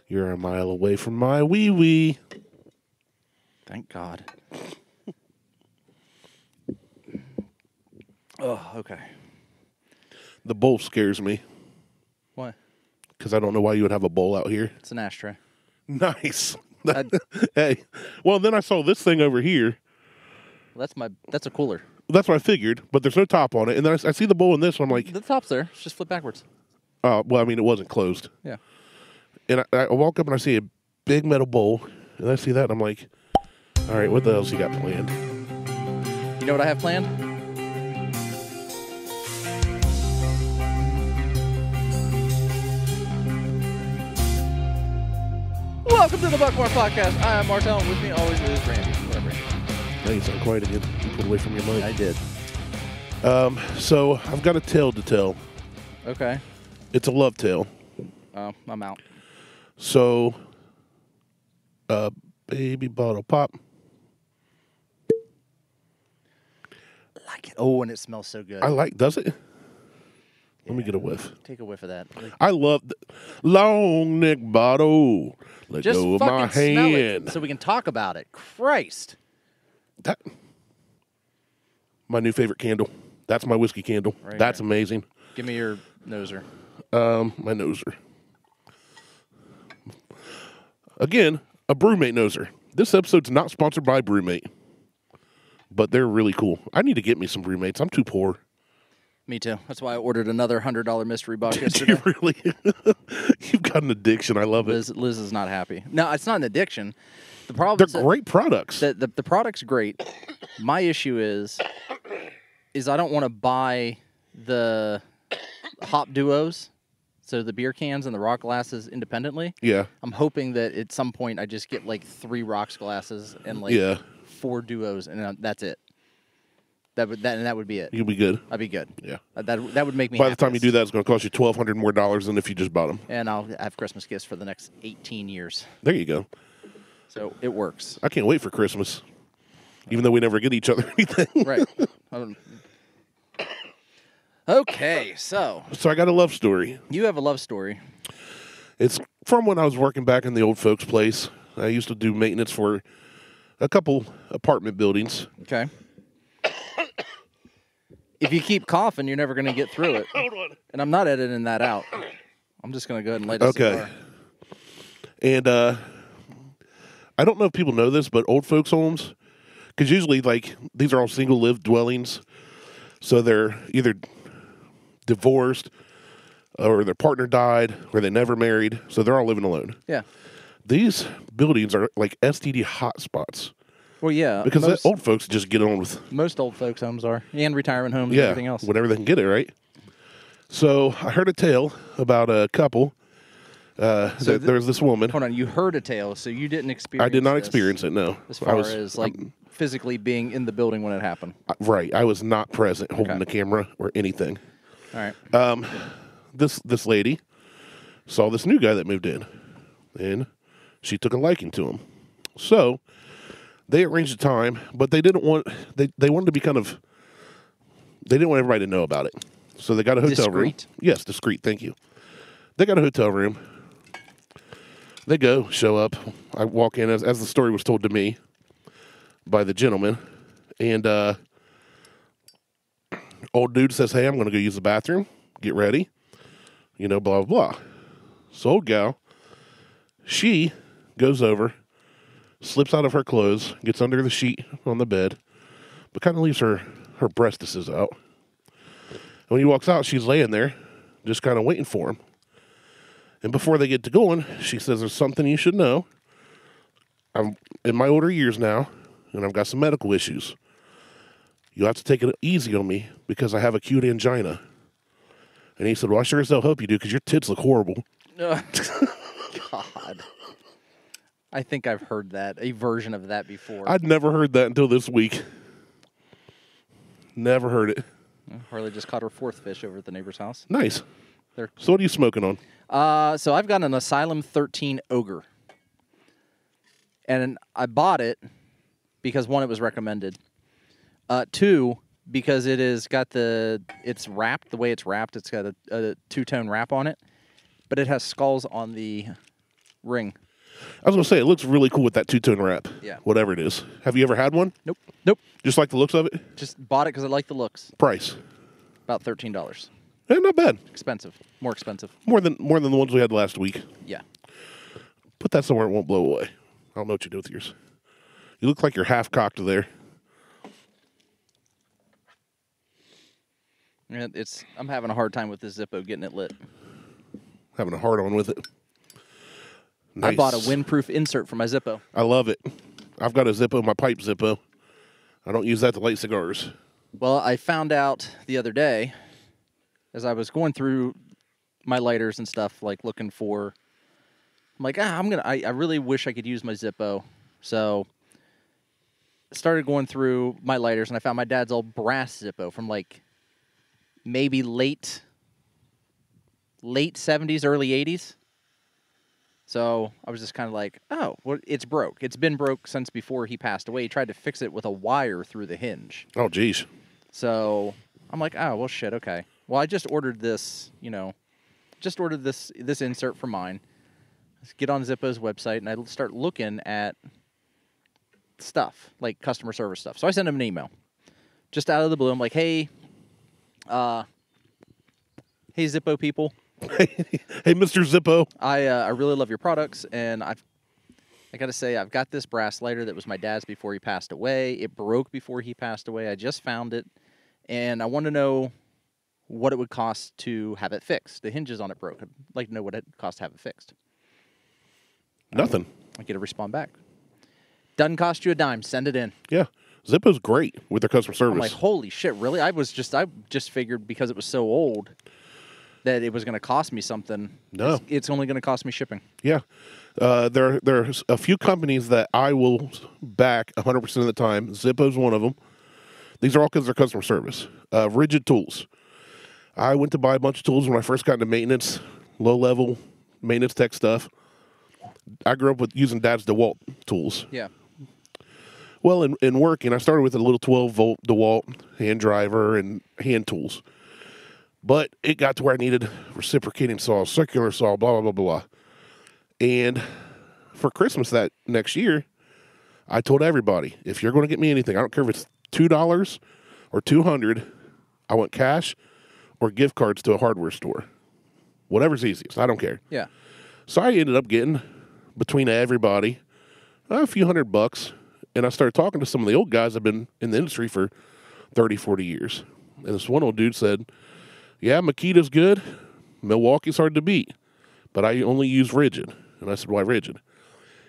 You're a mile away from my wee-wee. Thank God. Oh, okay. The bowl scares me Why? because I don't know why you would have a bowl out here. It's an ashtray. Nice. Hey, well, then I saw this thing over here. That's a cooler. That's what I figured, but there's no top on it. And then I see the bowl in this one. I'm like, The top's there. It's just flip backwards. well, I mean, it wasn't closed. Yeah. And I walk up and I see a big metal bowl, and I see that, and I'm like, all right, what the hell's he got planned? You know what I have planned? Welcome to the Buckmore Podcast. I am Martel, and with me always is Randy. Whatever. Now you sound quiet again. You pulled away from your mic. I did. So I've got a tale to tell. Okay. It's a love tale. I'm out. So, baby bottle pop. Like it. Oh, and it smells so good. Does it? Let me get a whiff. Take a whiff of that. I love the long neck bottle. Let Just go of fucking my smell hand. it so we can talk about it. Christ. That, my new favorite candle. That's my whiskey candle. Right That's here. amazing. Give me your noser. My noser. Again, a Brewmate noser. This episode's not sponsored by Brewmate, but they're really cool. I need to get me some Brewmates. I'm too poor. Me too. That's why I ordered another $100 mystery box Did yesterday. you really? You've got an addiction. I love it. Liz is not happy. No, it's not an addiction. The problem They're is that great products. the product's great. My issue is I don't want to buy the hop duos, so the beer cans and the rock glasses independently. Yeah. I'm hoping that at some point I just get like 3 rocks glasses and like Yeah. 4 duos, and that's it. That would be it. You'll be good. I'd be good. Yeah. That would make me. By the time you happiest. do that, it's going to cost you $1,200 more than if you just bought them. And I'll have Christmas gifts for the next 18 years. There you go. So it works. I can't wait for Christmas, even though we never get each other anything. Right. Okay, so So I got a love story. you have a love story. It's from when I was working back in the old folks' place. I used to do maintenance for a couple apartment buildings. Okay. If you keep coughing, you're never going to get through it. Hold on. And I'm not editing that out. I'm just going to go ahead and light a cigar. And I don't know if people know this, but old folks' homes, because usually, like, these are all single-lived dwellings, so they're either divorced or their partner died or they never married, so they're all living alone. Yeah. These buildings are like STD hotspots Well, yeah. because the old folks just get on with most old folks' homes are, and retirement homes and everything else. whenever they can get it, right? So I heard a tale about a couple. There was this woman. Hold on, you heard a tale, so you didn't experience I did not this experience it, no. as far as like physically being in the building when it happened. Right. I was not present holding Okay. the camera or anything. All right. This lady saw this new guy that moved in, and she took a liking to him. So they arranged a time, but they didn't want they wanted to be kind of they didn't want everybody to know about it. So they got a hotel room. Discreet? Yes, discreet. Thank you. They got a hotel room. They show up. I walk in as the story was told to me by the gentleman, and old dude says, "Hey, I'm going to go use the bathroom. Get ready." You know, blah, blah, blah. So old gal, she goes over, slips out of her clothes, gets under the sheet on the bed, but kind of leaves her breastises out. And when he walks out, she's laying there, just kind of waiting for him. And before they get to going, she says, "There's something you should know. I'm in my older years now, and I've got some medical issues. You'll have to take it easy on me because I have acute angina." And he said, "Well, I sure as hell hope you do because your tits look horrible." God. I think I've heard that, a version of that before. I'd never heard that until this week. Never heard it. Harley just caught her 4th fish over at the neighbor's house. Nice. There. So what are you smoking on? So I've got an Asylum 13 Ogre. And I bought it because, 1, it was recommended. 2, because it's wrapped, the way it's wrapped, it's got a 2-tone wrap on it. But it has skulls on the ring. I was going to say, it looks really cool with that two-tone wrap. Yeah. Whatever it is. Have you ever had one? Nope. Just like the looks of it? Just bought it because I like the looks. Price? About $13. Not bad. Expensive. More expensive. More than the ones we had last week. Yeah. Put that somewhere it won't blow away. I don't know what you do with yours. You look like you're half-cocked there. I'm having a hard time with this Zippo getting it lit. Having a hard on with it. Nice. I bought a windproof insert for my Zippo. I love it. I've got a Zippo, my pipe Zippo. I don't use that to light cigars. Well, I found out the other day, as I was going through my lighters and stuff, like looking for, I'm like, I really wish I could use my Zippo. So I started going through my lighters, and I found my dad's old brass Zippo from like maybe late 70s, early 80s. So I was just kind of like, oh, well, it's broke. It's been broke since before he passed away. He tried to fix it with a wire through the hinge. Oh, geez. So I'm like, oh, well, shit, okay. Well, I just ordered this, this insert for mine. Let's get on Zippo's website, and I start looking at stuff, like customer service stuff. So I send him an email. Just out of the blue, I'm like, hey Zippo people. Hey, Mr. Zippo. I really love your products, and I got to say, I've got this brass lighter that was my dad's before he passed away. It broke before he passed away. I just found it, and I want to know what it would cost to have it fixed. The hinges on it broke. I'd like to know what it cost to have it fixed. Nothing. I get a respond back. Doesn't cost you a dime. Send it in. Yeah. Zippo's great with their customer service. I'm like, holy shit, really? I just figured because it was so old that it was going to cost me something. No. It's only going to cost me shipping. Yeah. There's a few companies that I will back 100% of the time. Zippo's one of them. These are all because of their customer service. Rigid Tools. I went to buy a bunch of tools when I first got into maintenance, low-level maintenance tech stuff. I grew up with using Dad's DeWalt tools. Yeah. Well, in working, I started with a little 12-volt DeWalt hand driver and hand tools. But it got to where I needed reciprocating saws, circular saw, blah, blah, blah, blah. And for Christmas that next year, I told everybody, if you're going to get me anything, I don't care if it's $2 or $200, I want cash or gift cards to a hardware store. Whatever's easiest. I don't care. Yeah. So I ended up getting, between everybody, a few $100. And I started talking to some of the old guys that have been in the industry for 30, 40 years. And this one old dude said, yeah, Makita's good. Milwaukee's hard to beat. But I only use rigid. And I said, why rigid?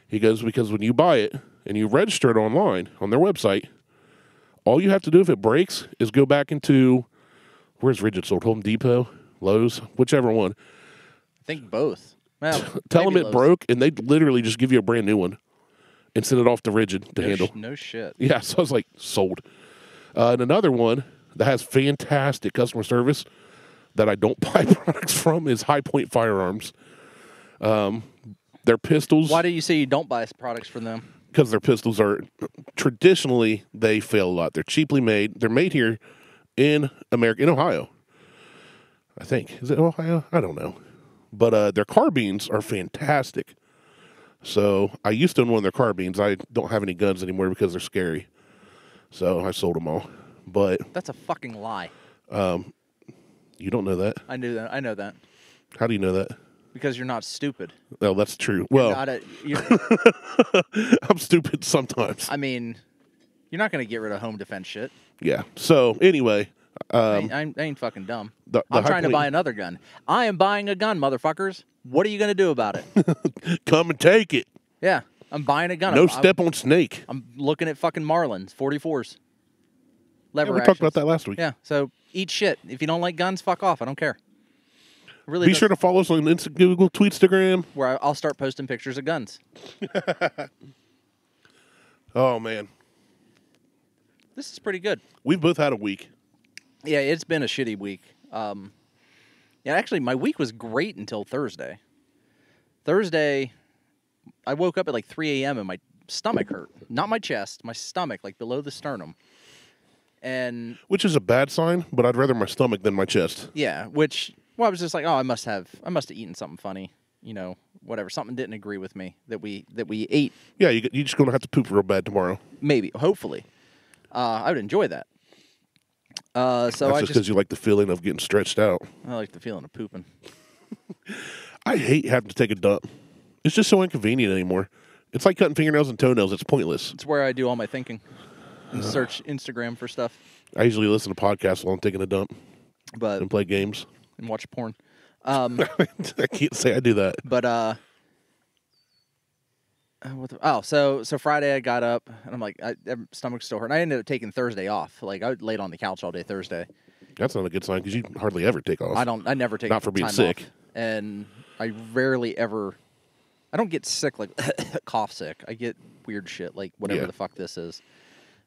He goes, because when you buy it and you register it online on their website, all you have to do if it breaks is go back into, where's rigid sold? Home Depot, Lowe's, whichever one. I think both. Well, Tell them it Lowe's. broke, and they literally just give you a brand new one and send it off to rigid to handle. No shit. Yeah, so I was like, sold. And another one that has fantastic customer service that I don't buy products from is High Point Firearms. Their pistols. Why do you say you don't buy products from them? Because their pistols are, traditionally, they fail a lot. They're cheaply made. They're made here in America, in Ohio. I think. Is it Ohio? I don't know. But their carbines are fantastic. So I used to own one of their carbines. I don't have any guns anymore because they're scary. So I sold them all. But That's a fucking lie. you don't know that. I knew that. I know that. How do you know that? Because you're not stupid. No, that's true. You're Well, not I'm stupid sometimes. I mean, you're not going to get rid of home defense shit. Yeah. So anyway, I ain't fucking dumb. the I'm High trying to Point- buy another gun. I am buying a gun, motherfuckers. What are you going to do about it? Come and take it. Yeah, I'm buying a gun. No step on snake. I'm looking at fucking Marlins, 44s. Yeah, Lever we talked about actions. that last week. Yeah, so eat shit. If you don't like guns, fuck off. I don't care. Really, Be sure to follow us on Google, Tweetstagram. where I'll start posting pictures of guns. Oh, man. This is pretty good. We've both had a week. Yeah, it's been a shitty week. Yeah, actually, my week was great until Thursday. Thursday, I woke up at like 3 a.m. and my stomach hurt. Not my chest, my stomach, like below the sternum. And Which is a bad sign, but I'd rather my stomach than my chest. yeah, which, well, I was just like, oh, I must have eaten something funny. whatever. Something didn't agree with me that we ate. Yeah, you're just going to have to poop real bad tomorrow. Maybe, hopefully. I would enjoy that. So That's just because you like the feeling of getting stretched out. I like the feeling of pooping. I hate having to take a dump. It's just so inconvenient anymore. It's like cutting fingernails and toenails. It's pointless. It's where I do all my thinking and search Instagram for stuff. I usually listen to podcasts while I'm taking a dump and play games. And watch porn. I can't say I do that. But, so Friday I got up, and I'm like, stomach's still hurting. I ended up taking Thursday off. Like, I laid on the couch all day Thursday. That's not a good sign, because you hardly ever take off. I never take Not for being time sick. off. And I rarely ever, I don't get sick, like, cough sick. I get weird shit, like whatever the fuck this is.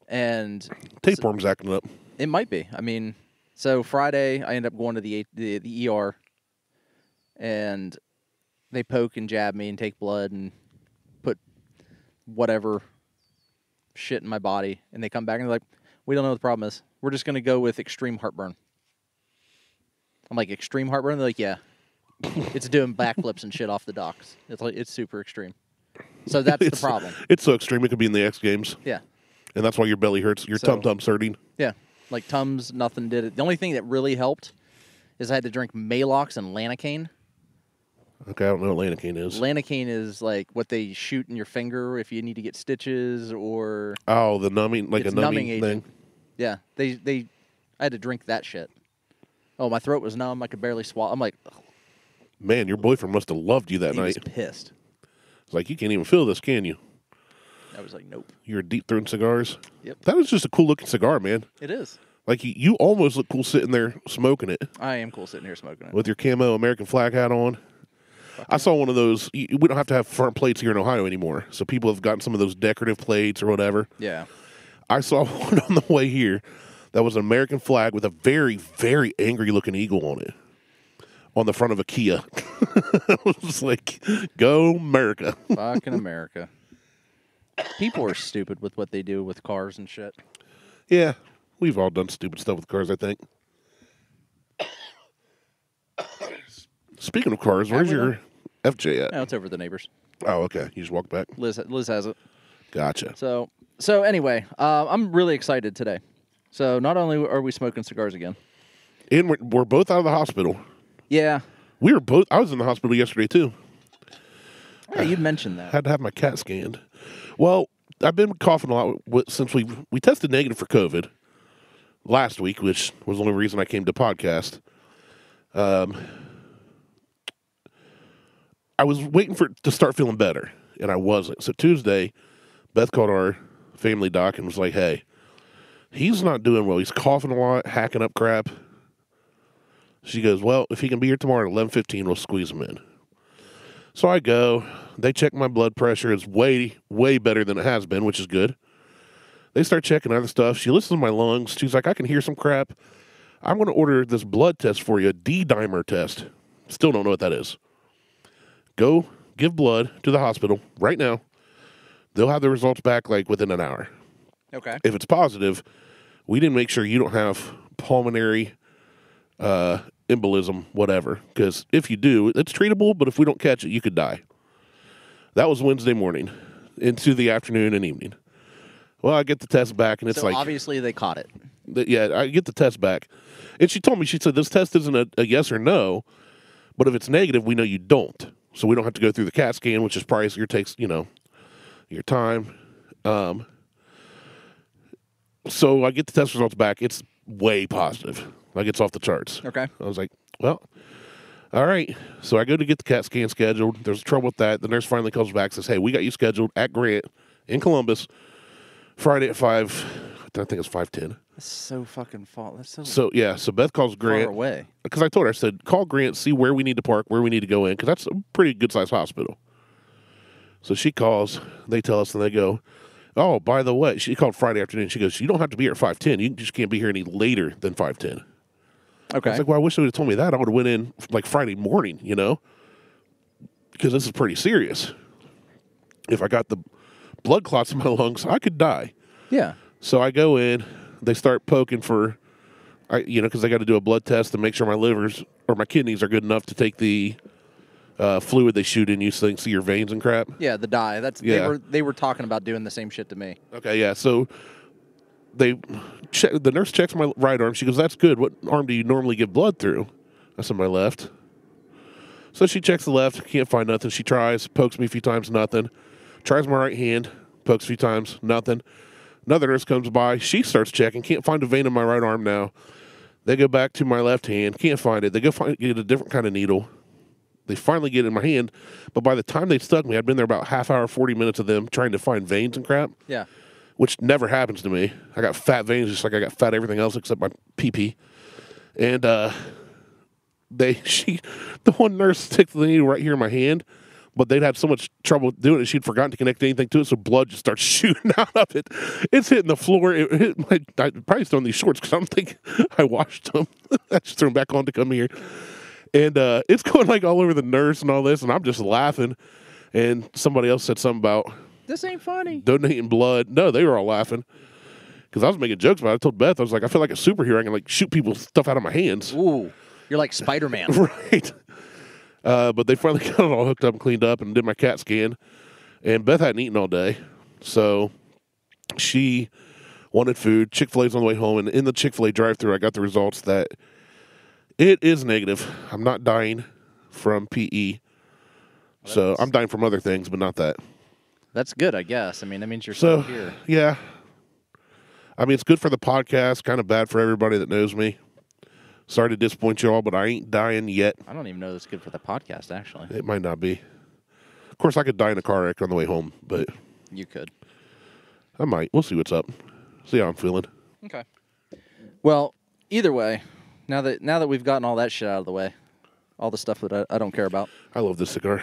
And tapeworm's acting up. It might be. I mean, so Friday I end up going to the ER, and they poke and jab me and take blood and put whatever shit in my body, and they come back and they're like, we don't know what the problem is. We're just going to go with extreme heartburn. I'm like, extreme heartburn? They're like, yeah. It's doing backflips and shit off the docks. It's super extreme. So that's the problem. It's so extreme it could be in the X Games. Yeah. And that's why your belly hurts. Your tum-tum's hurting. Yeah. Like Tums, nothing did it. The only thing that really helped is I had to drink Malox and Lanacaine. Okay, I don't know what Lanacaine is. Lanacaine is like what they shoot in your finger if you need to get stitches or... Oh, the numbing, like a numbing thing? Yeah. I had to drink that shit. Oh, my throat was numb. I could barely swallow. I'm like... Ugh. Man, your boyfriend must have loved you that night. He was pissed. It's like, you can't even feel this, can you? I was like, nope. You're deep-throating cigars? Yep. That is just a cool-looking cigar, man. It is. Like, you almost look cool sitting there smoking it. I am cool sitting here smoking it. With your camo American flag hat on. I saw one of those. We don't have to have front plates here in Ohio anymore. So people have gotten some of those decorative plates or whatever. Yeah. I saw one on the way here that was an American flag with a very, very angry-looking eagle on it. On the front of a Kia. I was just like, go America. Fucking America. People are stupid with what they do with cars and shit. Yeah. We've all done stupid stuff with cars, I think. Speaking of cars, where's your FJ at? No, it's over at the neighbors. Oh, okay. You just walk back? Liz has it. Gotcha. So anyway, I'm really excited today. So not only are we smoking cigars again. And we're both out of the hospital. Yeah. I was in the hospital yesterday, too. Yeah, you mentioned that. Had to have my CAT scanned. Well, I've been coughing a lot since we tested negative for COVID last week, which was the only reason I came to podcast. I was waiting for it to start feeling better, and I wasn't. So Tuesday, Beth called our family doc and was like, hey, he's not doing well. He's coughing a lot, hacking up crap. She goes, well, if he can be here tomorrow at 11:15, we'll squeeze him in. So I go. They check my blood pressure. It's way, way better than it has been, which is good. They start checking other stuff. She listens to my lungs. She's like, I can hear some crap. I'm going to order this blood test for you, a D-dimer test. Still don't know what that is. Go give blood to the hospital right now. They'll have the results back like within an hour. Okay. If it's positive, we didn't make sure you don't have pulmonary embolism, whatever. Because if you do, it's treatable, but if we don't catch it, you could die. That was Wednesday morning into the afternoon and evening. Well, I get the test back, and it's so like... obviously they caught it. Yeah, I get the test back. And she told me, she said, this test isn't a yes or no, but if it's negative, we know you don't. So we don't have to go through the CAT scan, which is pricier, takes, your time. So I get the test results back. It's way positive. Like, it's off the charts. Okay. I was like, well, all right. So I go to get the CAT scan scheduled. There's trouble with that. The nurse finally comes back and says, hey, we got you scheduled at Grant in Columbus Friday at 5, I think it's 5:10. That's so fucking far. That's So Beth calls Grant. far away. Because I told her, I said, call Grant, see where we need to park, where we need to go in, because that's a pretty good-sized hospital. So she calls. They tell us, and they go, oh, by the way, she called Friday afternoon. She goes, you don't have to be here at 5:10. You just can't be here any later than 5:10. Okay. I was like, well, I wish they would have told me that. I would have went in like Friday morning, because this is pretty serious. If I got the blood clots in my lungs, I could die. Yeah. So I go in. They start poking for, because they got to do a blood test to make sure my livers or my kidneys are good enough to take the fluid they shoot in you so they can see your veins and crap. Yeah, the dye. They were talking about doing the same shit to me. Okay, yeah. So the nurse checks my right arm. She goes, "That's good. What arm do you normally give blood through?" I said, "My left." So she checks the left, can't find nothing. She tries, pokes me a few times, nothing. Tries my right hand, pokes a few times, nothing. Another nurse comes by. She starts checking, can't find a vein in my right arm now. They go back to my left hand, can't find it. They go get a different kind of needle. They finally get it in my hand, but by the time they stuck me, I'd been there about half hour, 40 minutes of them trying to find veins and crap. Yeah. Which never happens to me. I got fat veins just like I got fat everything else except my pee-pee. And the one nurse sticks the needle right here in my hand, but they'd had so much trouble doing it, she'd forgotten to connect anything to it, so blood just starts shooting out of it. It's hitting the floor. It hit I probably still in these shorts because I don't think I washed them. I just threw them back on to come here. And it's going like all over the nurse and all this, and I'm just laughing. And somebody else said something about this ain't funny. Donating blood. No, they were all laughing because I was making jokes about it. I told Beth, I was like, I feel like a superhero. I can like shoot people stuff out of my hands. Ooh, you're like Spider-Man. Right. But they finally got it all hooked up and cleaned up and did my CAT scan. And Beth hadn't eaten all day, so she wanted food. Chick-fil-A's on the way home, and in the Chick-fil-A drive-thru, I got the results that it is negative. I'm not dying from PE. So I'm dying from other things, but not that. That's good, I guess. I mean, that means you're still here. Yeah. I mean, it's good for the podcast, kind of bad for everybody that knows me. Sorry to disappoint you all, but I ain't dying yet. I don't even know that's good for the podcast, actually. It might not be. Of course, I could die in a car wreck on the way home, but... You could. I might. We'll see what's up. See how I'm feeling. Okay. Well, either way, now that we've gotten all that shit out of the way, all the stuff that I don't care about. I love this cigar.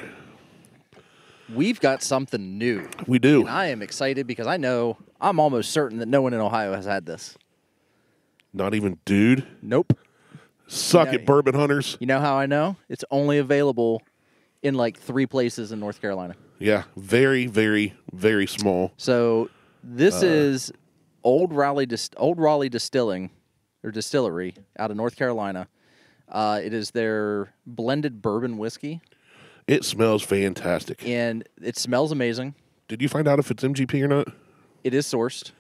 We've got something new. We do. And I am excited because I'm almost certain that no one in Ohio has had this. Not even dude? Nope. Suck it, bourbon hunters. You know how I know? It's only available in like 3 places in North Carolina. Yeah. Very, very, very small. So this is Old Raleigh Distilling or Distillery out of North Carolina. It is their blended bourbon whiskey. It smells fantastic. And it smells amazing. Did you find out if it's MGP or not? It is sourced,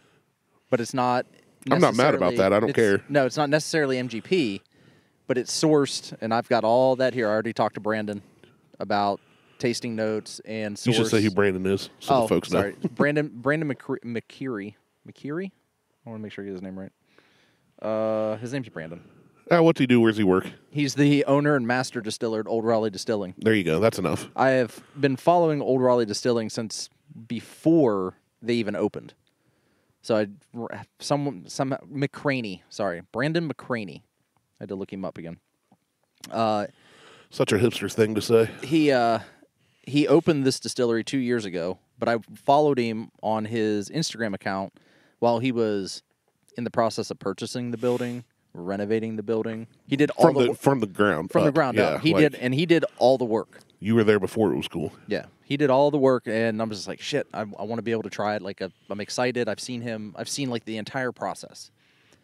but it's not. I'm not mad about that. I don't care. No, it's not necessarily MGP, but it's sourced, and I've got all that here. I already talked to Brandon about tasting notes and source. You should say who Brandon is, so the folks know. Brandon McCreary. McCreary? I want to make sure I get his name right. His name's Brandon. What's he do? Where's he work? He's the owner and master distiller at Old Raleigh Distilling. There you go. That's enough. I have been following Old Raleigh Distilling since before they even opened. So McCraney. Sorry, Brandon McCraney. I had to look him up again. Such a hipster thing to say. He opened this distillery 2 years ago, but I followed him on his Instagram account while he was in the process of purchasing the building, renovating the building. He did all from the ground up. He did all the work. You were there before it was cool. Yeah, he did all the work, and I'm just like, shit. I want to be able to try it. Like, I'm excited. I've seen like the entire process.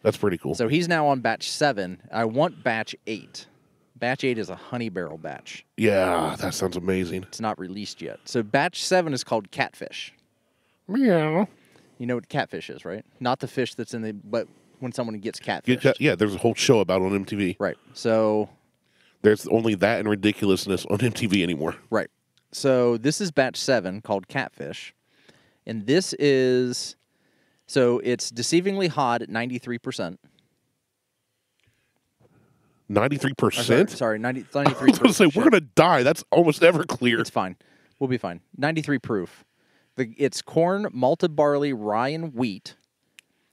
That's pretty cool. So he's now on batch 7. I want batch 8. Batch 8 is a honey barrel batch. Yeah, that sounds amazing. It's not released yet. So batch 7 is called Catfish. Meow. You know what catfish is, right? Not the fish that's in the, but when someone gets catfish. Yeah, there's a whole show about it on MTV. Right. So there's only that and ridiculousness on MTV anymore. Right. So this is batch 7 called Catfish. And this is, so it's deceivingly hot at 93%. 93%? Sorry, 93%. I was going to say, we're going to die. That's almost ever clear. It's fine. We'll be fine. 93 proof. It's corn, malted barley, rye, and wheat.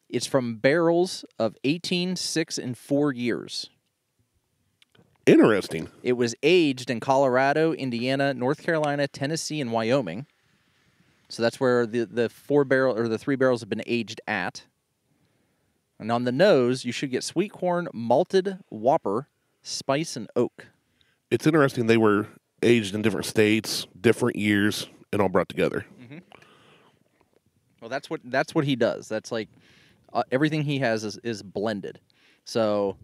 It's from barrels of 18, 6, and 4 years. Interesting. It was aged in Colorado, Indiana, North Carolina, Tennessee, and Wyoming. So that's where the 3 barrels have been aged at. And on the nose, you should get sweet corn, malted whopper, spice, and oak. It's interesting they were aged in different states, different years, and all brought together. Mm-hmm. Well, that's what he does. That's like everything he has is blended. So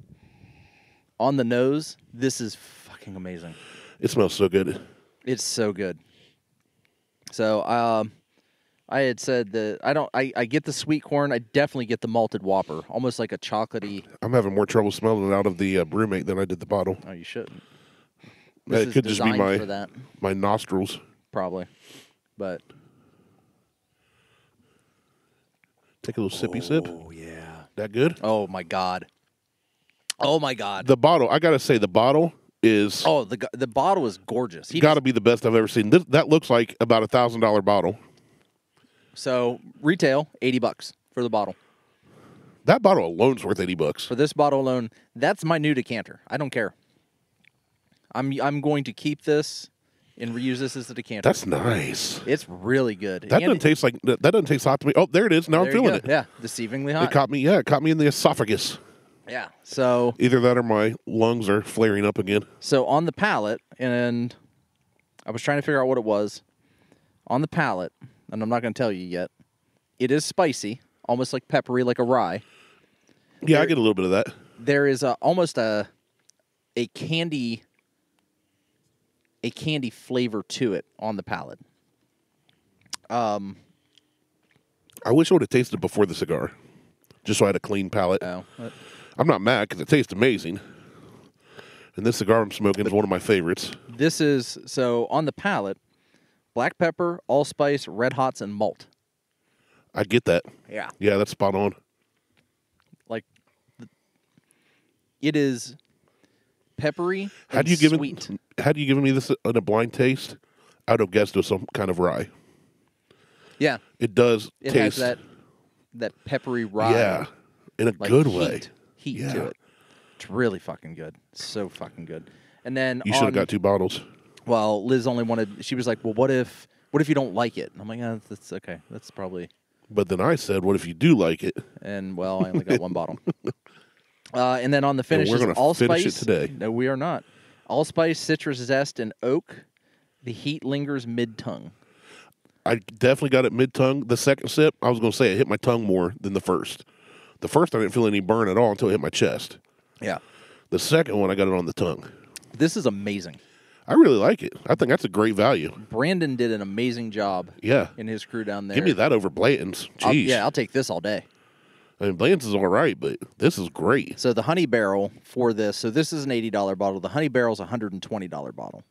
on the nose, this is fucking amazing. It smells so good. It's so good. So I had said that I get the sweet corn. I definitely get the malted Whopper, almost like a chocolatey. I'm having more trouble smelling it out of the brewmate than I did the bottle. Oh, you shouldn't. It could just be for that, my nostrils. probably. But Take a little sippy sip. oh yeah. That good? Oh my god. Oh my god. The bottle, I gotta say, the bottle is The bottle is gorgeous. got to be the best I've ever seen. That looks like about $1,000 bottle. So retail $80 for the bottle. That bottle alone's worth $80. For this bottle alone, that's my new decanter. I don't care. I'm going to keep this and reuse this as a decanter. That's nice. It's really good. That doesn't taste like that. Doesn't taste hot to me. Oh, there it is. Now I'm There you feeling go. it. Yeah, deceivingly hot. It caught me. Yeah, it caught me in the esophagus. Yeah. So Either that or my lungs are flaring up again. on the palate, and I was trying to figure out what it was. On the palate, and I'm not going to tell you yet. It is spicy, almost like peppery, like a rye. Yeah, I get a little bit of that. There is almost a candy flavor to it on the palate. I wish I would have tasted it before the cigar, just so I had a clean palate. Oh, I'm not mad because it tastes amazing. And this cigar I'm smoking is one of my favorites. this is so on the palate: black pepper, allspice, red hots, and malt. I get that. Yeah, Yeah, that's spot on. like it is peppery. Had and you given sweet. Had you given me this in a blind taste, I would have guessed it was some kind of rye. Yeah, It does it taste. has that peppery rye. Yeah, in a like good heat, way. Heat Yeah. to it. It's really fucking good. So fucking good. And then You should have got 2 bottles. Well, Liz only wanted. She was like, "Well, what if you don't like it?" And I'm like, "That's okay. That's probably." But then I said, "What if you do like it?" And well, I only got one bottle. And then on the finish, we're gonna allspice. finish it today. No, we are not. Allspice, citrus zest, and oak. The heat lingers mid-tongue. I definitely got it mid-tongue. The second sip, I was going to say it hit my tongue more than the first. The first, I didn't feel any burn at all until it hit my chest. Yeah. The second one, I got it on the tongue. This is amazing. I really like it. I think that's a great value. Brandon did an amazing job. Yeah. In his crew down there. Give me that over Blanton's. Jeez. I'll take this all day. I mean, Blanton's is all right, but this is great. So the honey barrel for this. So this is an $80 bottle. The honey barrel's a $120 bottle.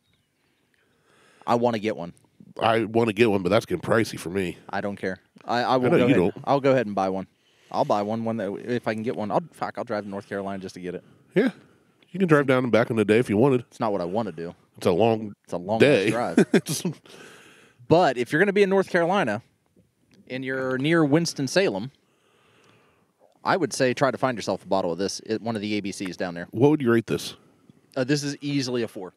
I want to get one. I want to get one, but that's getting pricey for me. I don't care. I will know go you ahead. don't. I'll go ahead and buy one. I'll buy one that if I can get one. I'll drive to North Carolina just to get it. Yeah. You can drive down and back in the day if you wanted. It's not what I want to do. It's a long day. day. Drive. But if you're going to be in North Carolina and you're near Winston-Salem, I would say try to find yourself a bottle of this at one of the ABCs down there. What would you rate this? This is easily a 4.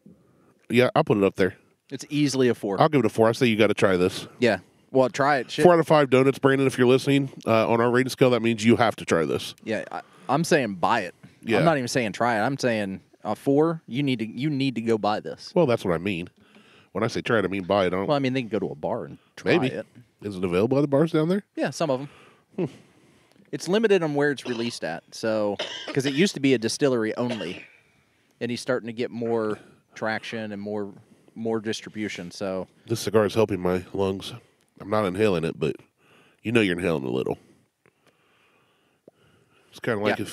Yeah, I'll put it up there. It's easily a 4. I'll give it a 4. I say you got to try this. Yeah. Well, try it. Shit. 4 out of 5 donuts, Brandon. If you're listening on our rating scale, that means you have to try this. Yeah, I'm saying buy it. Yeah. I'm not even saying try it. I'm saying a 4. You need to go buy this. Well, that's what I mean. When I say try it, I mean buy it. I don't, Well, I mean they can go to a bar and try maybe. it. Is it available at the bars down there? Yeah, some of them. It's limited on where it's released at. So, because it used to be a distillery only, and he's starting to get more traction and more distribution. So This cigar is helping my lungs. I'm not inhaling it, but you know you're inhaling a little. It's kind of like Yeah.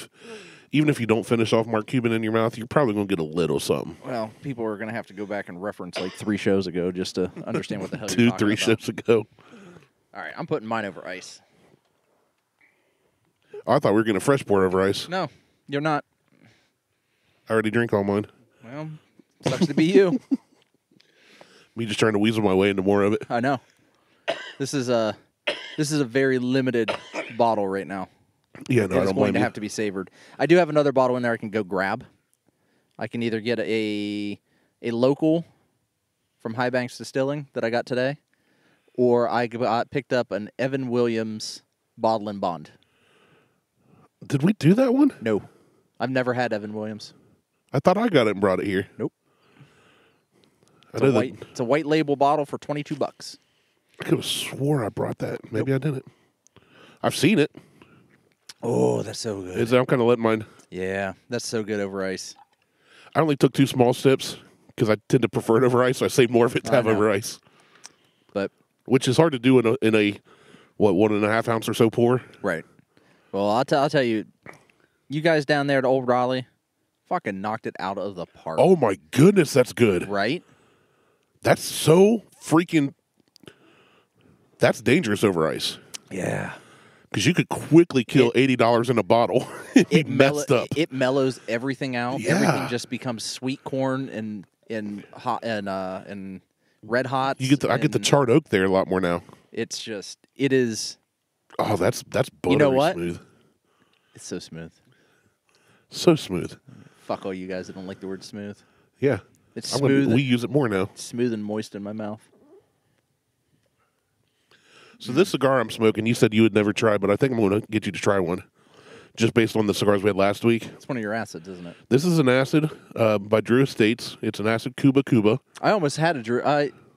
even if you don't finish off Mark Cuban in your mouth, you're probably going to get a little something. well, people are going to have to go back and reference like 3 shows ago just to understand what the hell 2, you're talking 3 about. shows ago. All right, I'm putting mine over ice. Oh, I thought we were going to fresh pour over ice. No, you're not. I already drink all mine. Well, sucks to be you. Me just trying to weasel my way into more of it. I know. This is a very limited bottle right now. Yeah, no, I It's don't going blame to you. have to be savored. I do have another bottle in there I can go grab. I can either get a local from High Banks Distilling that I got today, or I picked up an Evan Williams Bottle and Bond. Did we do that one? No, I've never had Evan Williams. I thought I got it and brought it here. Nope. I know It's a white label bottle for $22. I could have swore I brought that. Maybe I didn't. I've seen it. Oh, that's so good. I'm kind of letting mine. Yeah, that's so good over ice. I only took 2 small sips because I tend to prefer it over ice, so I save more of it to have over ice. But which is hard to do in a what 1.5 ounce or so pour. Right. Well, I'll tell you, you guys down there at Old Raleigh, fucking knocked it out of the park. Oh my goodness, that's good. Right. That's so freaking. That's dangerous over ice. Yeah. Because you could quickly kill $80 in a bottle. It messed up. It mellows everything out. Yeah. Everything just becomes sweet corn and hot and red hot. I get the charred oak there a lot more now. It is. Oh, that's buttery you know what? smooth. It's so smooth. So smooth. Fuck all you guys that don't like the word smooth. Yeah. It's smooth. We use it more now. It's smooth and moist in my mouth. So this cigar I'm smoking, you said you would never try, but I think I'm going to get you to try one. Just based on the cigars we had last week. It's one of your acids, isn't it? This is an acid by Drew Estates. It's an acid Cuba. I almost had a Drew.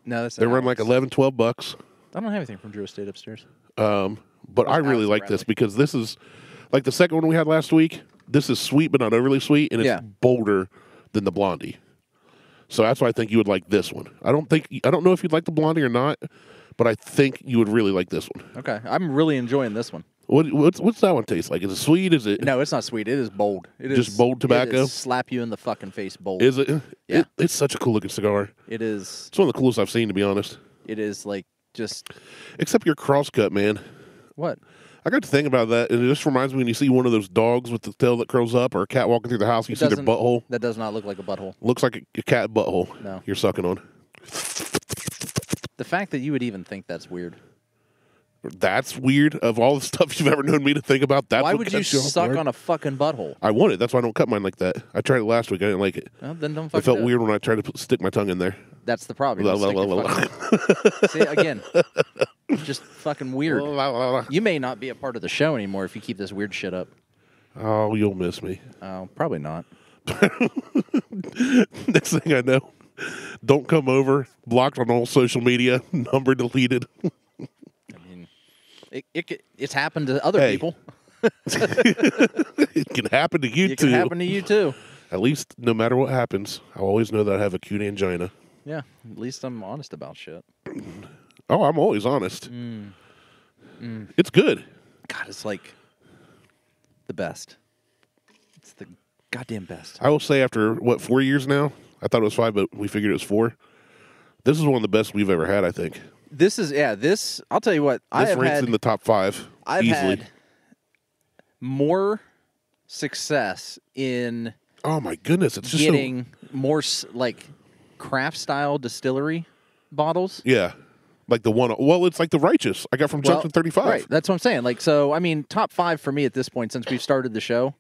No, that's They run like $11-12. I don't have anything from Drew Estate upstairs. But I really like this because this is like the second one we had last week. This is sweet, but not overly sweet, and it's bolder than the Blondie. So that's why I think you would like this one. I don't know if you'd like the Blondie or not, but I think you would really like this one. Okay, I'm really enjoying this one. What's that one taste like? Is it sweet? Is it? No, it's not sweet. It is bold. It just is bold tobacco. It is slap you in the fucking face. Bold. Is it? Yeah. It's such a cool looking cigar. It is. It's one of the coolest I've seen, to be honest. It is like just. Except your crosscut, man. What? I got to think about that, and it just reminds me when you see one of those dogs with the tail that curls up, or a cat walking through the house, you see their butthole. That does not look like a butthole. Looks like a cat butthole. No. You're sucking on. The fact that you would even think that's weird. That's weird. Of all the stuff you've ever known me to think about, that's why what would you suck on a fucking butthole? I want it. That's why I don't cut mine like that. I tried it last week. I didn't like it. Well, then don't fucking It felt do weird when I tried to stick my tongue in there. That's the problem. See, again, just fucking weird. You may not be a part of the show anymore if you keep this weird shit up. Oh, you'll miss me. Oh, probably not. Next thing I know, don't come over. Blocked on all social media. Number deleted. I mean, it's happened to other people. It can happen to you too. It can happen to you too. At least, no matter what happens, I'll always know that I have acute angina. Yeah, at least I'm honest about shit. Oh, I'm always honest. It's good. God, it's like the best. It's the goddamn best. I will say after, 4 years now? I thought it was 5, but we figured it was 4. This is one of the best we've ever had, I think. This is, I'll tell you what. This ranks in the top 5 I've easily. had more success in... Oh, my goodness. It's just getting more, like, craft-style distillery bottles. Yeah. Like the one... Well, it's like the Righteous I got from Junction 35. Right, that's what I'm saying. Like, so, I mean, top 5 for me at this point, since we've started the show,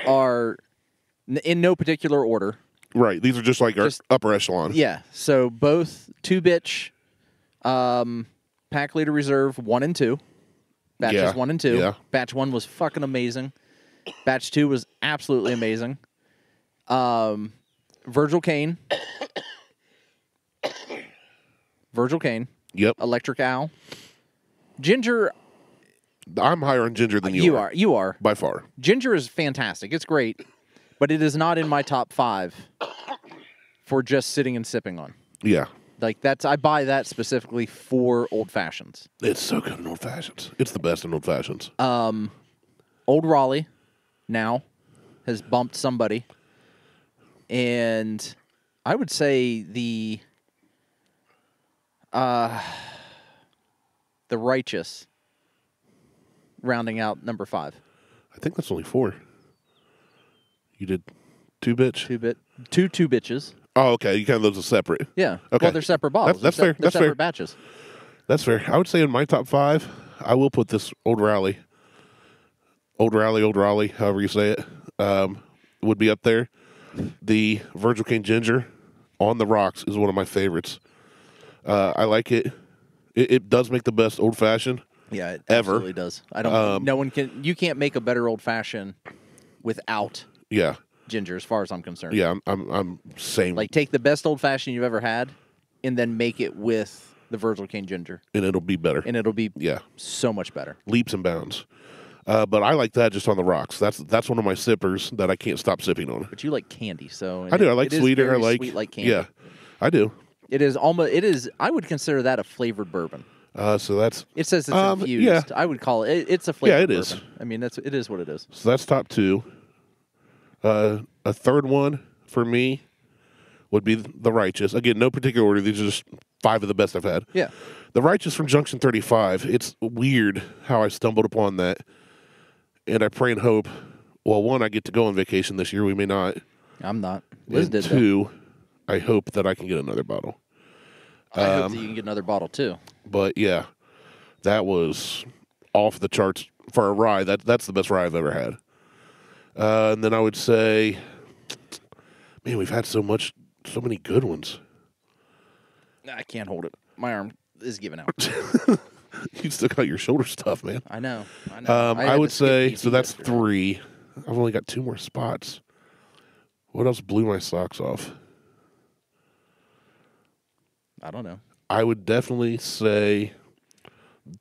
are in no particular order. Right. These are just like our upper echelon. Yeah. So both 2-bitch Pack Leader Reserve 1 and 2. Batches 1 and 2. Yeah. Batch 1 was fucking amazing. Batch 2 was absolutely amazing. Virgil Cane. Yep. Electric Owl. Ginger. I'm higher on Ginger than you are. You are. By far. Ginger is fantastic. It's great. But it is not in my top 5 for just sitting and sipping on. Yeah. Like, I buy that specifically for old fashions. It's so good in old fashions. It's the best in old fashions. Old Raleigh now has bumped somebody. And I would say the Righteous rounding out number 5. I think that's only 4. You did 2-bitch? 2-bit. 2 bitches. Oh, okay. You count those as separate. Yeah. Okay. Well, they're separate bottles. That's fair. They're That's separate fair. batches. That's fair. I would say in my top 5, I will put this Old Raleigh, however you say it, would be up there. The Virgil Cane Ginger on the rocks is one of my favorites. I like it. It does make the best old fashioned. Yeah, it ever. absolutely does. I don't. No one can. You can't make a better old fashioned without ginger, as far as I'm concerned. Yeah, I'm same. Like, take the best old fashioned you've ever had, and then make it with the Virgil Cane Ginger, and it'll be better. And it'll be so much better. Leaps and bounds. But I like that just on the rocks. That's one of my sippers that I can't stop sipping on. But you like candy, so I do. I like it is sweeter. very I like sweet like candy. Yeah, I do. It is almost. It is. I would consider that a flavored bourbon. So that's It says it's infused. yeah. I would call it. It's a flavored Yeah, it bourbon. is. I mean, it is what it is. So that's top two. A third one for me would be the Righteous. Again, no particular order. These are just 5 of the best I've had. Yeah. The Righteous from Junction 35. It's weird how I stumbled upon that. And I pray and hope, well, 1, I get to go on vacation this year. We may not. I'm not. Liz And did. 2, I hope that I can get another bottle. I hope that you can get another bottle too. But yeah, that was off the charts for a rye. That's the best rye I've ever had. And then I would say, man, we've had so many good ones. I can't hold it. My arm is giving out. You still got your shoulder stuff, man. I know. I would say, so that's yesterday. 3. I've only got 2 more spots. What else blew my socks off? I don't know. I would definitely say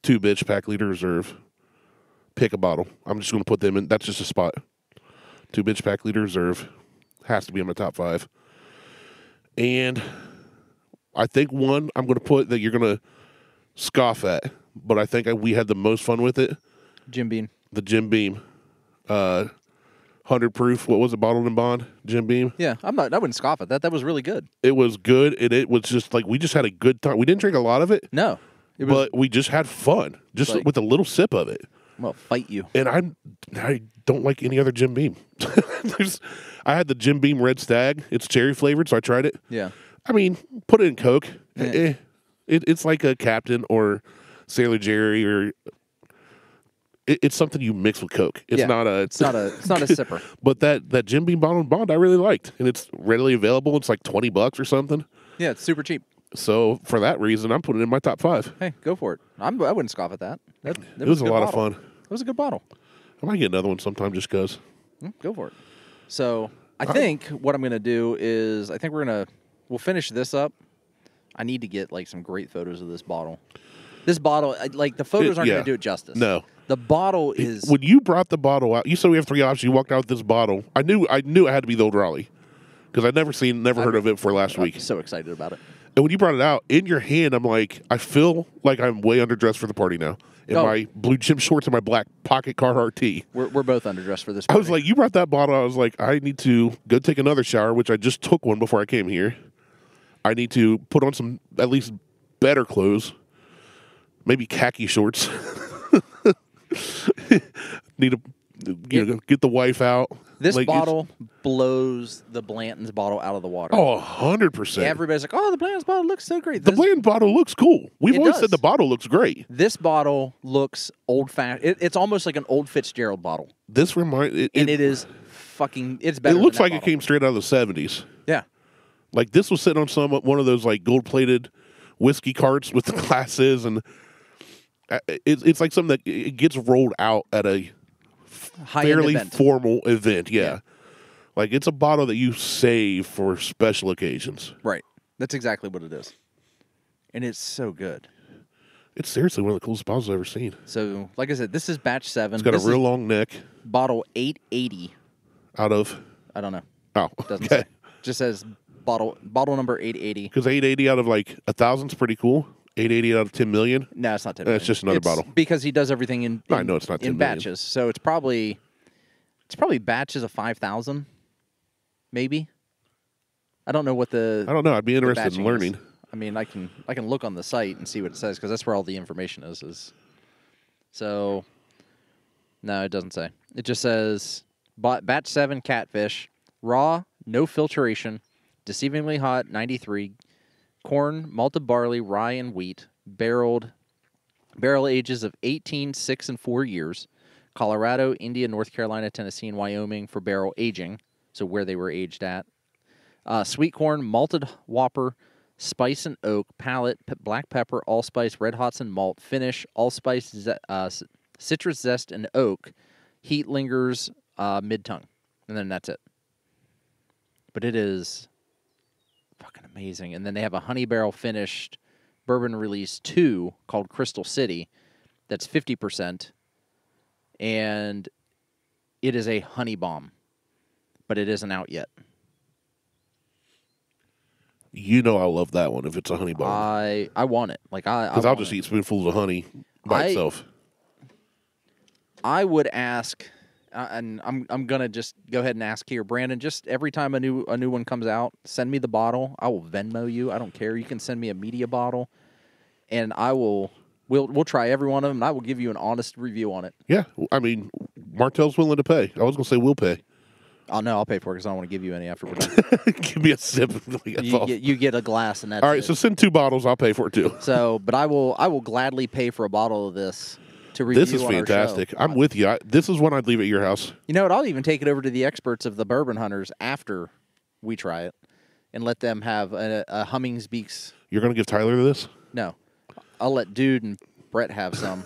2 bitch pack leader reserve. Pick a bottle. I'm just going to put them in. That's just a spot. 2 bitch pack leader reserve. Has to be in my top 5. And I think 1 I'm going to put that you're going to scoff at, but I think we had the most fun with it. Jim Beam. The Jim Beam. 100 proof. What was it? Bottled in bond? Jim Beam. Yeah, I wouldn't scoff at that. That was really good. It was good, and it was just like we just had a good time. We didn't drink a lot of it. No, it was. But we just had fun, just Like- with a little sip of it. Well, fight you. And I don't like any other Jim Beam. I had the Jim Beam Red Stag. It's cherry flavored, so I tried it. Yeah. I mean, put it in Coke. Yeah. It's like a Captain or Sailor Jerry, or it's something you mix with Coke. It's Yeah. not a. It's not a sipper. But that Jim Beam Bottled in Bond I really liked, and it's readily available. It's like $20 or something. Yeah, it's super cheap. So for that reason, I'm putting it in my top 5. Hey, go for it. I wouldn't scoff at that. That It was a good lot of bottle. fun. It was a good bottle. I might get another one sometime just because. Go for it. So I think what I'm going to do is we'll finish this up. I need to get like some great photos of this bottle. This bottle, like the photos aren't yeah. going to do it justice. No. The bottle is. When you brought the bottle out, you said we have 3 options. You walked out with this bottle. I knew it had to be the old Raleigh because I'd never heard of it before last week. I'm so excited about it. And when you brought it out in your hand, I'm like, I feel like I'm way underdressed for the party now. In my blue gym shorts and my black pocket Carhartt tee. We're both underdressed for this. I was like, you brought that bottle. I was like, I need to go take another shower, which I just took one before I came here. I need to put on some at least better clothes, maybe khaki shorts. Need to get the wife out. This Like, bottle blows the Blanton's bottle out of the water. Oh, 100%. Everybody's like, "Oh, the Blanton's bottle looks so great." The Bland bottle looks cool. We've It always does. said the bottle looks great. This bottle looks old-fashioned. It's almost like an old Fitzgerald bottle, This reminds and it is fucking. It's It better. looks than like that it bottle. came straight out of the 70s. Yeah, Like this was sitting on one of those like gold-plated whiskey carts with the glasses, and it's like something that it gets rolled out at a high-end fairly event. formal event. Yeah. Like it's a bottle that you save for special occasions. Right. That's exactly what it is, and it's so good. It's seriously one of the coolest bottles I've ever seen. So, like I said, this is batch 7. It's got This a real is long neck. bottle 880. Out of I don't know. oh, Doesn't okay. say. Just says bottle number 880. Because 880 out of like 1,000's pretty cool. 880 out of 10 million. No, it's not 10 It's million. just another bottle. Because he does everything in I know it's not 10 in million. batches. So it's probably batches of 5,000, maybe. I don't know what the. I don't know. I'd be interested batching in learning. is. I mean, I can look on the site and see what it says because that's where all the information is. So, no, it doesn't say. It just says batch 7 catfish, raw, no filtration, deceivingly hot, 93, corn, malted barley, rye, and wheat, barrel ages of 18, 6, and 4 years, Colorado, India, North Carolina, Tennessee, and Wyoming for barrel aging, so where they were aged at. Sweet corn, malted whopper, spice and oak, palate, black pepper, allspice, red hots and malt, finish, allspice, citrus zest, and oak. Heat lingers mid-tongue. And then that's it. But it is fucking amazing. And then they have a honey barrel finished bourbon release 2 called Crystal City that's 50%. and it is a honey bomb, but it isn't out yet. You know I love that one if it's a honey bomb. I want it. Like Because I'll just eat spoonfuls of honey by itself. I would ask, and I'm gonna just go ahead and ask here, Brandon. Just every time a new one comes out, send me the bottle. I will Venmo you. I don't care. You can send me a media bottle, and we'll try every one of them. And I will give you an honest review on it. Yeah, I mean, Martell's willing to pay. I was gonna say we'll pay. Oh no, I'll pay for it because I don't want to give you any after we're done. Give me a sip. You get a glass, and that's all right. it. So send 2 bottles. I'll pay for it too. So, but I will gladly pay for a bottle of this to review. This is on fantastic. Our show. I'm with you. This is one I'd leave at your house. You know what? I'll even take it over to the experts of the bourbon hunters after we try it, and let them have a Humming's Beaks. You're gonna give Tyler this? No, I'll let Dude and Brett have some.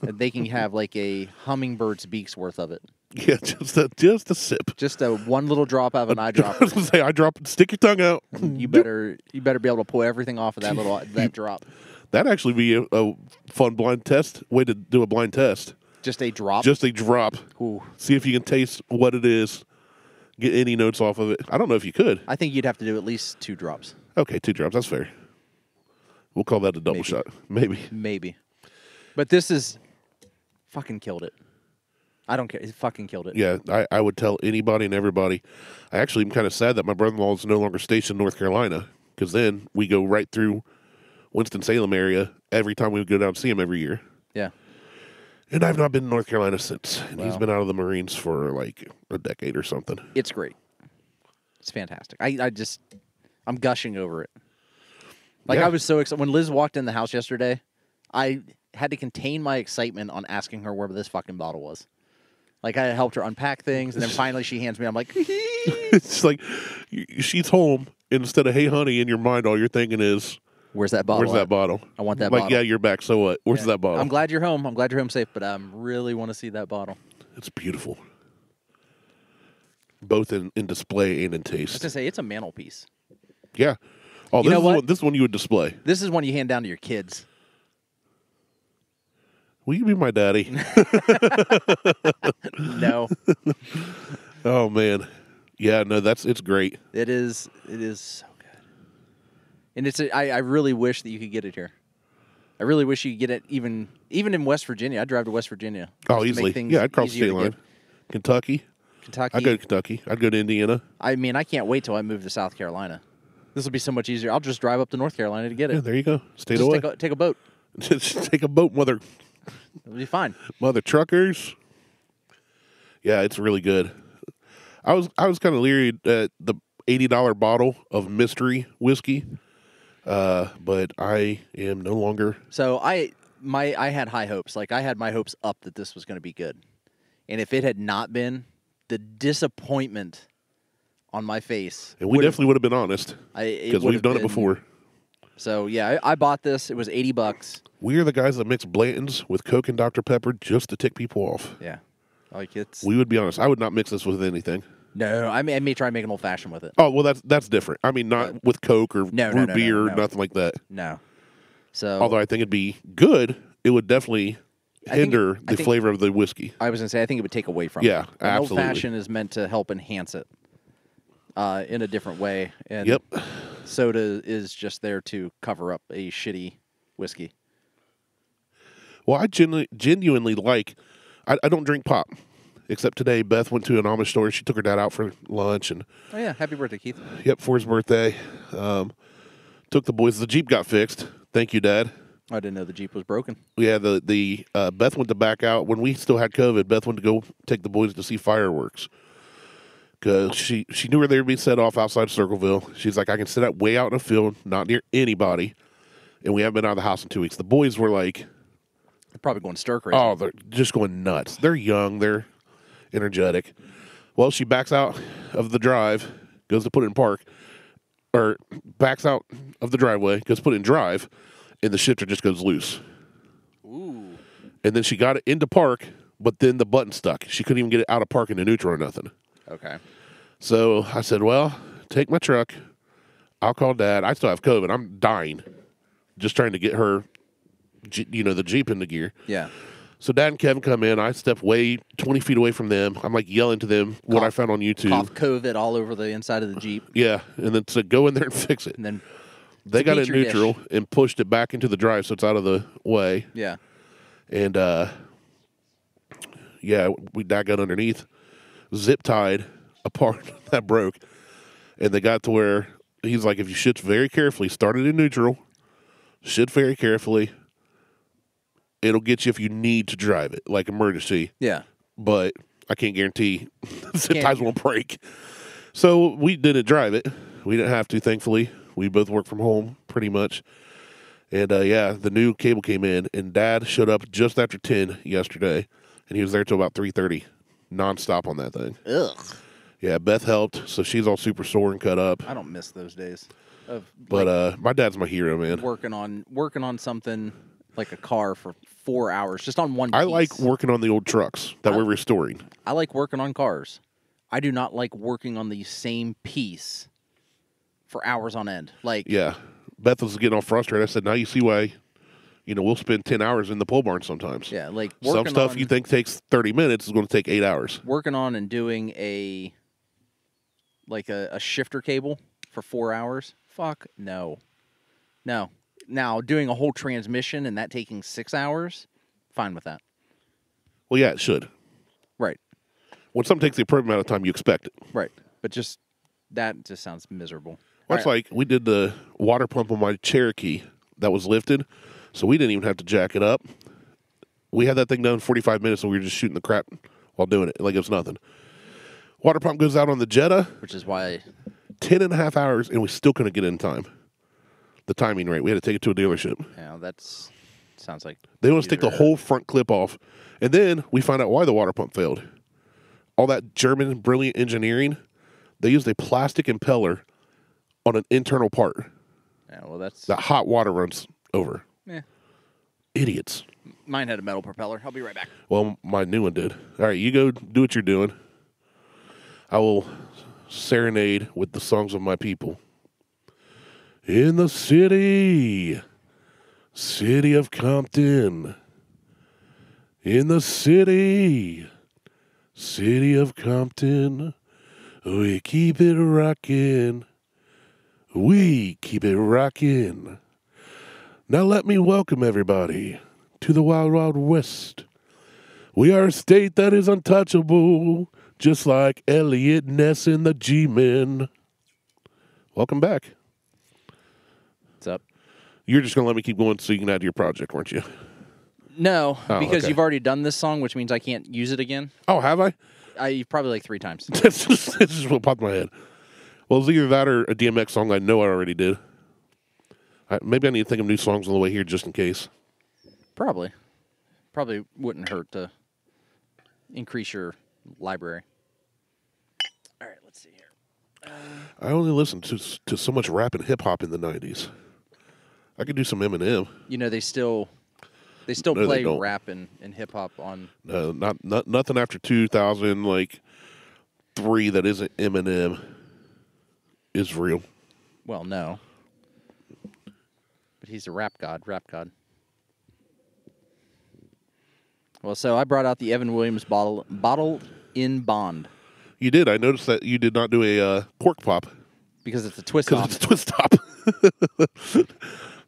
And they can have like a hummingbird's beak's worth of it. Yeah, just a sip. Just a one little drop out of an I eyedropper. was gonna say eyedropper. Stick your tongue out. You better be able to pull everything off of that drop. That'd actually be a fun blind test. Way to do a blind test. Just a drop. Just a drop. Ooh. See if you can taste what it is. Get any notes off of it. I don't know if you could. I think you'd have to do at least 2 drops. Okay, 2 drops. That's fair. We'll call that a double shot. Maybe. But this is fucking killed it. I don't care. It fucking killed it. Yeah, I would tell anybody and everybody. I actually am kind of sad that my brother-in-law is no longer stationed in North Carolina, because then we go right through Winston-Salem area every time we would go down and see him every year. Yeah. And I've not been in North Carolina since. And Wow. He's been out of the Marines for like a decade or something. It's great. It's fantastic. I'm gushing over it. Like, Yeah. I was so excited. When Liz walked in the house yesterday, I had to contain my excitement on asking her where this fucking bottle was. Like, I helped her unpack things, and then finally she hands me, I'm like, It's like she's home, and instead of, hey, honey, in your mind, all you're thinking is, where's that bottle? where's that bottle? I want that like, bottle. yeah, you're back, so what? Where's that bottle? I'm glad you're home. I'm glad you're home safe, but I really want to see that bottle. It's beautiful. Both in display and in I was going taste. to say, it's a mantelpiece. Yeah. Oh, You know what? This one you would display. This is one you hand down to your kids. Will you be my daddy? No. Oh, man. Yeah, no, it's great. It is so good. And I really wish that you could get it here. I really wish you could get it even in West Virginia. I'd drive to West Virginia. Oh, just to easily. make things Yeah, I'd cross the easier state to line. get. Kentucky. I'd go to Kentucky. I'd go to Indiana. I mean, I can't wait till I move to South Carolina. This will be so much easier. I'll just drive up to North Carolina to get it. Yeah, there you go. State Just away. take a boat. Just take a boat, It'll be fine. mother truckers. Yeah, it's really good. I was kind of leery at the $80 bottle of mystery whiskey, but I am no longer. So I had high hopes. Like, I had my hopes up that this was going to be good. And if it had not been, the disappointment on my face. And we definitely would have been honest because we've done it before. So yeah, I bought this. It was $80. We are the guys that mix Blanton's with Coke and Dr. Pepper just to tick people off. Yeah, like it's. We would be honest. I would not mix this with anything. No, I may try and make an old fashioned with it. Oh well, that's different. I mean, not with Coke or root beer or nothing like that. No. So although I think it'd be good, it would definitely hinder the flavor of the whiskey. I was gonna say I think it would take away from it. Yeah, absolutely. Old fashioned is meant to help enhance it in a different way. And Yep. soda is just there to cover up a shitty whiskey. Well, I genuinely like. I don't drink pop, except today. Beth went to an Amish store. She took her dad out for lunch, and Oh yeah, happy birthday, Keith. yep, for his birthday, took the boys. The Jeep got fixed. Thank you, Dad. I didn't know the Jeep was broken. Yeah, the Beth went to back out when we still had COVID. Beth went to go take the boys to see fireworks because she knew where they were being set off outside Circleville. She's like, I can sit out way out in a field, not near anybody, and we haven't been out of the house in 2 weeks. The boys were like, They're probably going stir crazy. oh, they're just going nuts. They're young, they're energetic. Well, she backs out of the drive, goes to put it in park, or backs out of the driveway, goes to put it in drive, and the shifter just goes loose. Ooh. And then she got it into park, but then the button stuck. She couldn't even get it out of park into neutral or nothing. Okay. So I said, well, take my truck. I'll call Dad. I still have COVID. I'm dying. Just trying to get her, the Jeep into gear. Yeah. So Dad and Kevin come in. I step way 20 feet away from them. I'm like yelling to them what I found on YouTube. Cough COVID all over the inside of the Jeep. Yeah, and then said, go in there and fix it. And then they got it neutral dish. and pushed it back into the drive so it's out of the way. Yeah. And, Dad got underneath, zip tied a part that broke. And they got to where he's like, if you shift very carefully, start it in neutral, shift very carefully, it'll get you if you need to drive it, like emergency. Yeah. But I can't guarantee zip ties won't break. So we didn't drive it. We didn't have to, thankfully. We both work from home pretty much. And, the new cable came in, and Dad showed up just after 10 yesterday, and he was there till about 3:30, nonstop on that thing. Ugh. Yeah, Beth helped, so she's all super sore and cut up. I don't miss those days. But my dad's my hero, man. Working on something like a car for 4 hours, just on one piece. I like working on the old trucks that we're restoring. I like working on cars. I do not like working on the same piece for hours on end. Yeah. Beth was getting all frustrated. I said, now you see why, we'll spend 10 hours in the pole barn sometimes. Yeah, some stuff you think takes 30 minutes is going to take 8 hours. Working on and doing a shifter cable for 4 hours? Fuck no. No. Now, doing a whole transmission and that taking 6 hours, fine with that. Well, yeah, it should. Right. When something takes the appropriate amount of time, you expect it. Right. But that just sounds miserable. Well, it's like we did the water pump on my Cherokee that was lifted, so we didn't even have to jack it up. We had that thing done in 45 minutes, and we were just shooting the crap while doing it, like it was nothing. Water pump goes out on the Jetta. Which is why 10 and a half hours, and we still couldn't get it in time. The timing rate. We had to take it to a dealership. Yeah, that sounds like... They want us to take the whole front clip off. And then we find out why the water pump failed. All that German brilliant engineering, they used a plastic impeller on an internal part. Yeah, well, that hot water runs over. Yeah. Idiots. Mine had a metal propeller. I'll be right back. Well, my new one did. All right, you go do what you're doing. I will serenade with the songs of my people. In the city of Compton. In the city of Compton. We keep it rockin'. We keep it rockin'. Now let me welcome everybody to the Wild Wild West. We are a state that is untouchable, just like Elliot Ness and the G-Men. Welcome back. What's up? You're just going to let me keep going so you can add to your project, weren't you? No, because okay. you've already done this song, which means I can't use it again. Oh, have I? Probably like 3 times. This is what popped in my head. Well, it's either that or a DMX song I know I already did. Maybe I need to think of new songs on the way here just in case. Probably wouldn't hurt to increase your library. All right, let's see here. I only listened to so much rap and hip-hop in the 90s. I could do some Eminem. They still No, play they don't. rap and hip-hop on... No, not nothing after 2003 that isn't Eminem is real. Well, no. But he's a rap god. Well, so I brought out the Evan Williams bottle in Bond. You did. I noticed that you did not do a cork pop. Because it's a twist top. Because it's a twist top.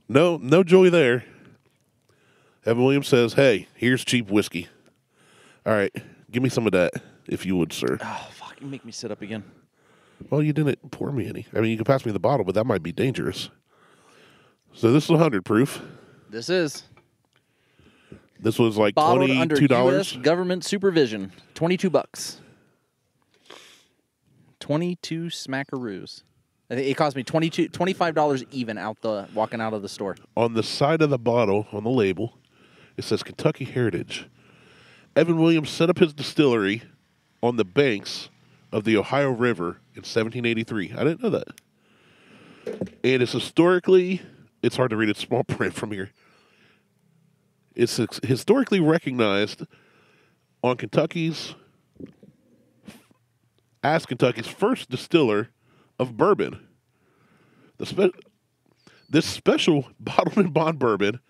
No joy there. Evan Williams says, hey, here's cheap whiskey. All right, give me some of that, if you would, sir. Oh, fuck, you make me sit up again. Well, you didn't pour me any. I mean, you can pass me the bottle, but that might be dangerous. So this is 100 proof. This is. This was like bottled $22. under U.S. government supervision. $22. 22 smackaroos. I think it cost me $25 even walking out of the store. On the side of the bottle, on the label, it says Kentucky Heritage. Evan Williams set up his distillery on the banks of the Ohio River in 1783. I didn't know that. And it's historically, it's hard to read, it's small print from here. It's historically recognized on Kentucky's first distiller of bourbon. This special bottled in bond bourbon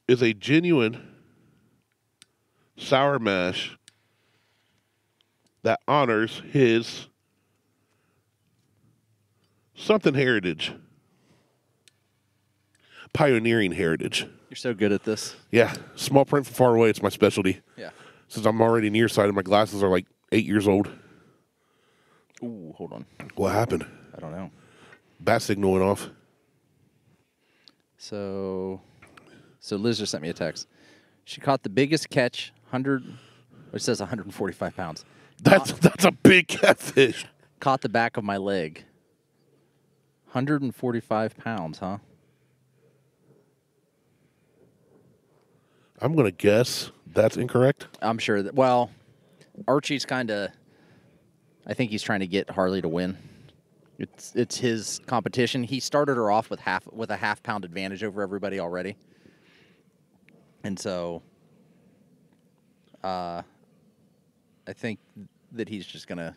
is a genuine sour mash that honors his something heritage. Pioneering heritage. You're so good at this. Yeah. Small print from far away. It's my specialty. Yeah. Since I'm already nearsighted, my glasses are like 8 years old. Ooh, hold on. What happened? I don't know. Bat signal went off. So Liz just sent me a text. She caught the biggest catch, it says 145 pounds. That's a big catfish. Caught the back of my leg. 145 pounds, huh? I'm going to guess that's incorrect. I'm sure that, well, Archie's I think he's trying to get Harley to win. It's his competition. He started her off with a half-pound advantage over everybody already. And so I think that he's just going to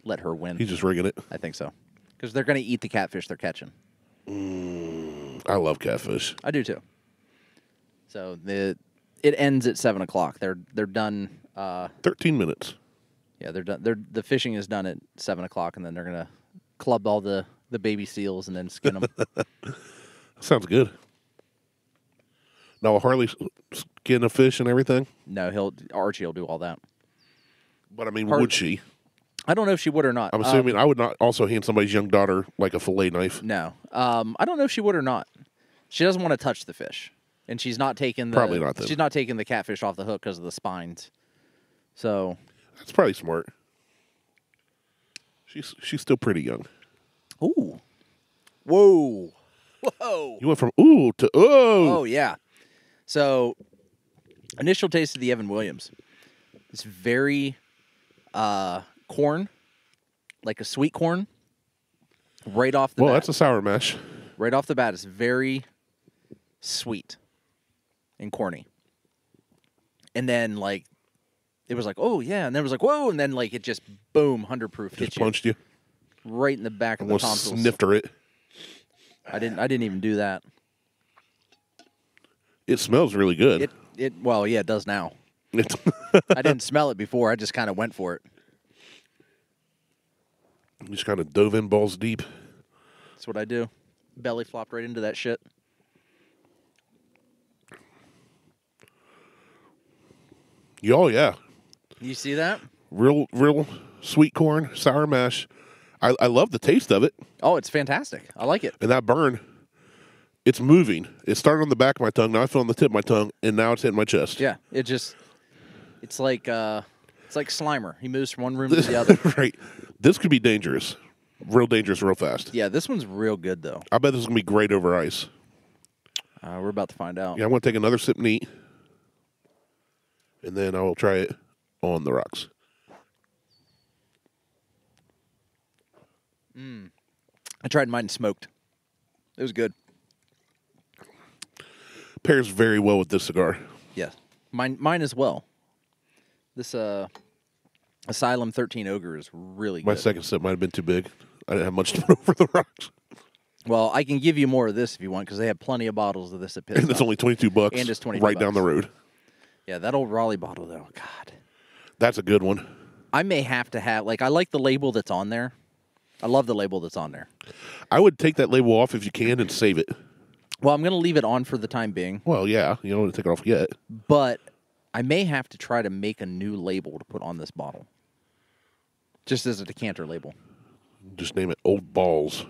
let her win. He's just rigging it. I think so. Because they're going to eat the catfish they're catching. I love catfish. I do too. So it ends at 7 o'clock. They're done. 13 minutes. Yeah, they're done. The fishing is done at 7 o'clock, and then they're gonna club all the baby seals and then skin them. Sounds good. Now, will Harley skin a fish and everything? No, Archie will do all that. But I mean, would she? I don't know if she would or not. I'm assuming I would not also hand somebody's young daughter like a fillet knife. No, I don't know if she would or not. She doesn't want to touch the fish, and she's not taking Probably not. Then. She's not taking the catfish off the hook because of the spines. So that's probably smart. She's still pretty young. Ooh, whoa. You went from ooh to oh. Oh yeah. So initial taste of the Evan Williams. It's very corn, like a sweet corn. Right off the bat. Well, that's a sour mash. Right off the bat, it's very sweet and corny. And then, like, it was like, oh, yeah. And then it was like, whoa. And then, like, it just, boom, 100 proof. Just punched you. Right in the back of the tonsils. Sniffed her it. I didn't even do that. It smells really good. Well, yeah, it does now. I didn't smell it before. I just kind of went for it. You just kind of dove in balls deep. That's what I do. Belly flopped right into that shit. Oh, yeah. You see that? Real sweet corn, sour mash. I love the taste of it. Oh, it's fantastic. I like it. And that burn, it's moving. It started on the back of my tongue. Now I feel on the tip of my tongue, and now it's hitting my chest. Yeah, it's like Slimer. He moves from one room to the other. Right. This could be dangerous. Real dangerous, real fast. Yeah, this one's real good, though. I bet this is going to be great over ice. We're about to find out. Yeah, I'm going to take another sip neat, and then I will try it on the rocks. I tried mine smoked. It was good. Pairs very well with this cigar. Yeah, mine as well. This Asylum 13 Ogre is really good. My second sip might have been too big. I didn't have much to put over the rocks. Well, I can give you more of this if you want, because they have plenty of bottles of this at Pit And it's only $22. And it's $22 right down the road. Yeah, that old Raleigh bottle, though. God. That's a good one. I may have to have, I like the label that's on there. I love the label that's on there. I would take that label off if you can and save it. Well, I'm going to leave it on for the time being. Well, yeah. You don't want to take it off yet. But I may have to try to make a new label to put on this bottle. Just as a decanter label. Just name it Old Balls.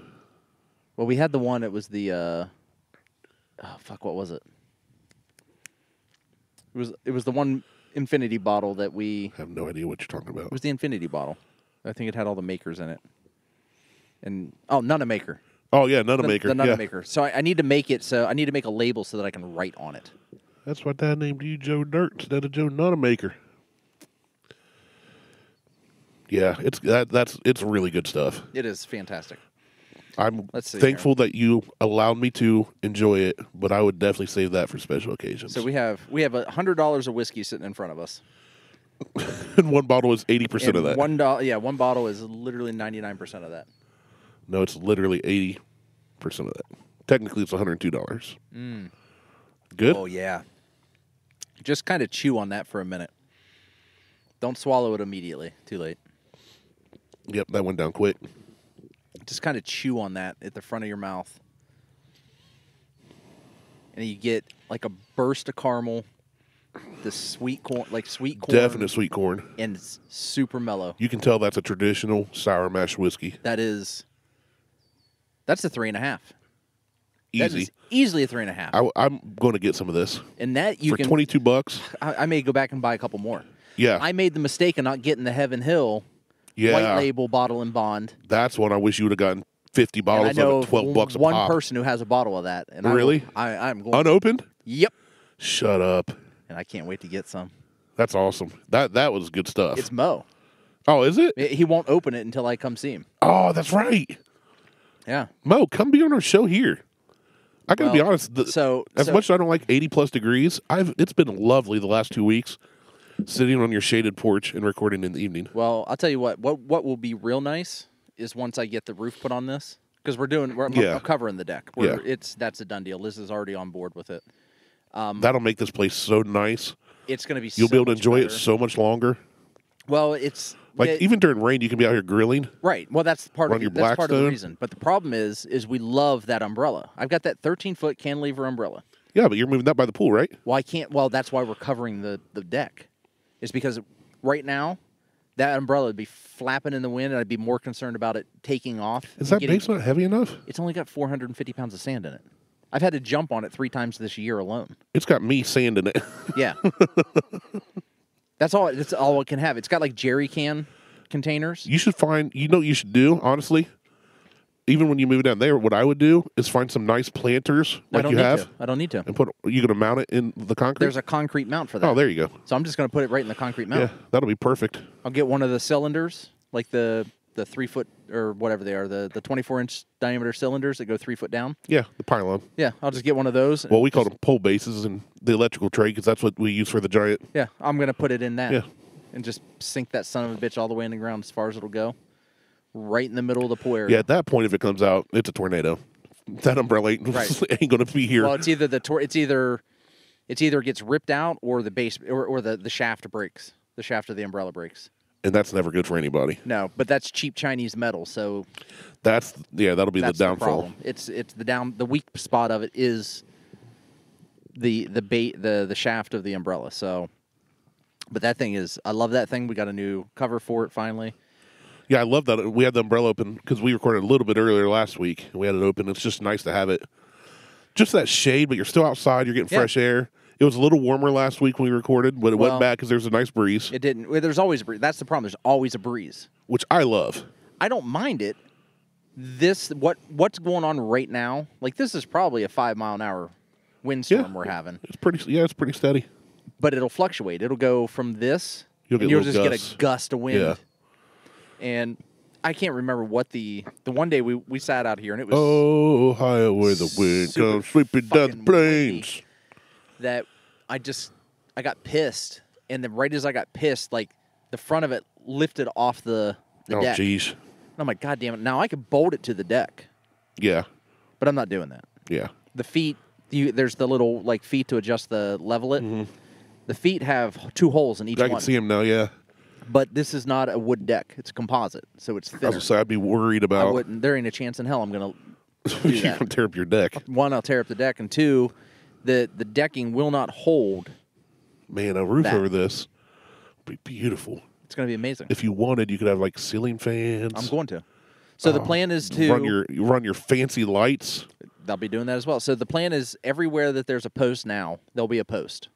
Well, we had the one, it was the, what was it? It was the one Infinity bottle that we... I have no idea what you're talking about. It was the Infinity bottle. I think it had all the makers in it. And, None Maker. Oh, yeah, None Maker. The None Maker. So I need to make it, I need to make a label so that I can write on it. That's why Dad named you Joe Dirt instead of Joe Nonamaker. Yeah, it's really good stuff. It is fantastic. I'm thankful that you allowed me to enjoy it, but I would definitely save that for special occasions. So we have $100 of whiskey sitting in front of us. And one bottle is 80% of that. one bottle is literally 99% of that. No, it's literally 80% of that. Technically, it's $102. Good? Oh, yeah. Just kind of chew on that for a minute. Don't swallow it immediately. Too late. Yep, that went down quick. Just kind of chew on that at the front of your mouth. And you get like a burst of caramel, the sweet corn, Definite sweet corn. And it's super mellow. You can tell that's a traditional sour mash whiskey. That's a 3.5. Easy. That is easily a 3.5. I'm going to get some of this. And that for $22. I may go back and buy a couple more. Yeah. I made the mistake of not getting the Heaven Hill white label bottle and bond. That's one I wish you would have gotten 50 bottles of it, $12 a pop. One person who has a bottle of that. And really? I'm going unopened? Yep. Shut up. And I can't wait to get some. That's awesome. That was good stuff. It's Mo. Oh, is it? He won't open it until I come see him. Oh, that's right. Yeah. Mo, come be on our show here. I got to be honest. Much as I don't like 80-plus degrees, it's been lovely the last 2 weeks sitting on your shaded porch and recording in the evening. Well, I'll tell you what will be real nice is once I get the roof put on this, because I'm covering the deck. That's a done deal. Liz is already on board with it. That'll make this place so nice. It's going to be You'll be able to enjoy better. it so much longer. Well, it's... even during rain, you can be out here grilling. Right. Well, that's part of the reason. But the problem is we love that umbrella. I've got that 13-foot cantilever umbrella. Yeah, but you're moving that by the pool, right? Well, I can't. Well, that's why we're covering the deck. It's because right now, that umbrella would be flapping in the wind, and I'd be more concerned about it taking off. Is that base not heavy enough? It's only got 450 pounds of sand in it. I've had to jump on it 3 times this year alone. It's got me sand in it. Yeah. That's all it can have. It's got like jerry can containers. You should find, what you should do, honestly? Even when you move it down there, what I would do is find some nice planters like you have. I don't need to. And you're going to mount it in the concrete? There's a concrete mount for that. Oh, there you go. So I'm just going to put it right in the concrete mount. Yeah, that'll be perfect. I'll get one of the cylinders, like the 3-foot or whatever they are, the 24-inch diameter cylinders that go 3 foot down. Yeah, the pylon. Yeah, I'll just get one of those. Well, we call them pole bases in the electrical trade because that's what we use for the giant. Yeah, I'm going to put it in that. Yeah. And just sink that son of a bitch all the way in the ground as far as it'll go. Right in the middle of the pool area. Yeah, at that point, if it comes out, it's a tornado. That umbrella ain't going to be here. Well, it's either it either gets ripped out or the base or the shaft breaks. The shaft of the umbrella breaks. And that's never good for anybody. No, but that's cheap Chinese metal, so that'll be the downfall. It's the weak spot of it is the shaft of the umbrella. So, but that thing is, I love that thing. We got a new cover for it finally. Yeah, I love that. We had the umbrella open because we recorded a little bit earlier last week. We had it open. It's just nice to have it. Just that shade, but you're still outside. You're getting fresh air. It was a little warmer last week when we recorded, but it went back because there's a nice breeze. It didn't. Well, there's always a breeze. That's the problem. There's always a breeze, which I love. I don't mind it. What's going on right now? Like this is probably a 5-mile-an-hour windstorm we're having. It's pretty steady. But it'll fluctuate. It'll go from this. You'll just get a gust of wind. Yeah. And I can't remember what the one day we sat out here and it was Ohio where the wind comes sweeping down the plains. That I got pissed, and then right as I got pissed, like the front of it lifted off the deck. Oh jeez. And I'm like, God damn it! Now I could bolt it to the deck. Yeah. But I'm not doing that. Yeah. The feet, there's the little like feet to adjust the level it. Mm-hmm. The feet have 2 holes in each one. I can see them now. Yeah. But this is not a wood deck. It's a composite, so it's thinner. I'd be worried about. There ain't a chance in hell I'm going to do that. You're going to tear up your deck. 1, I'll tear up the deck, and 2, the decking will not hold. Man, a roof over this would be beautiful. It's going to be amazing. If you wanted, you could have like ceiling fans. I'm going to. So the plan is to run your fancy lights. They'll be doing that as well. So the plan is everywhere that there's a post now, there'll be a post.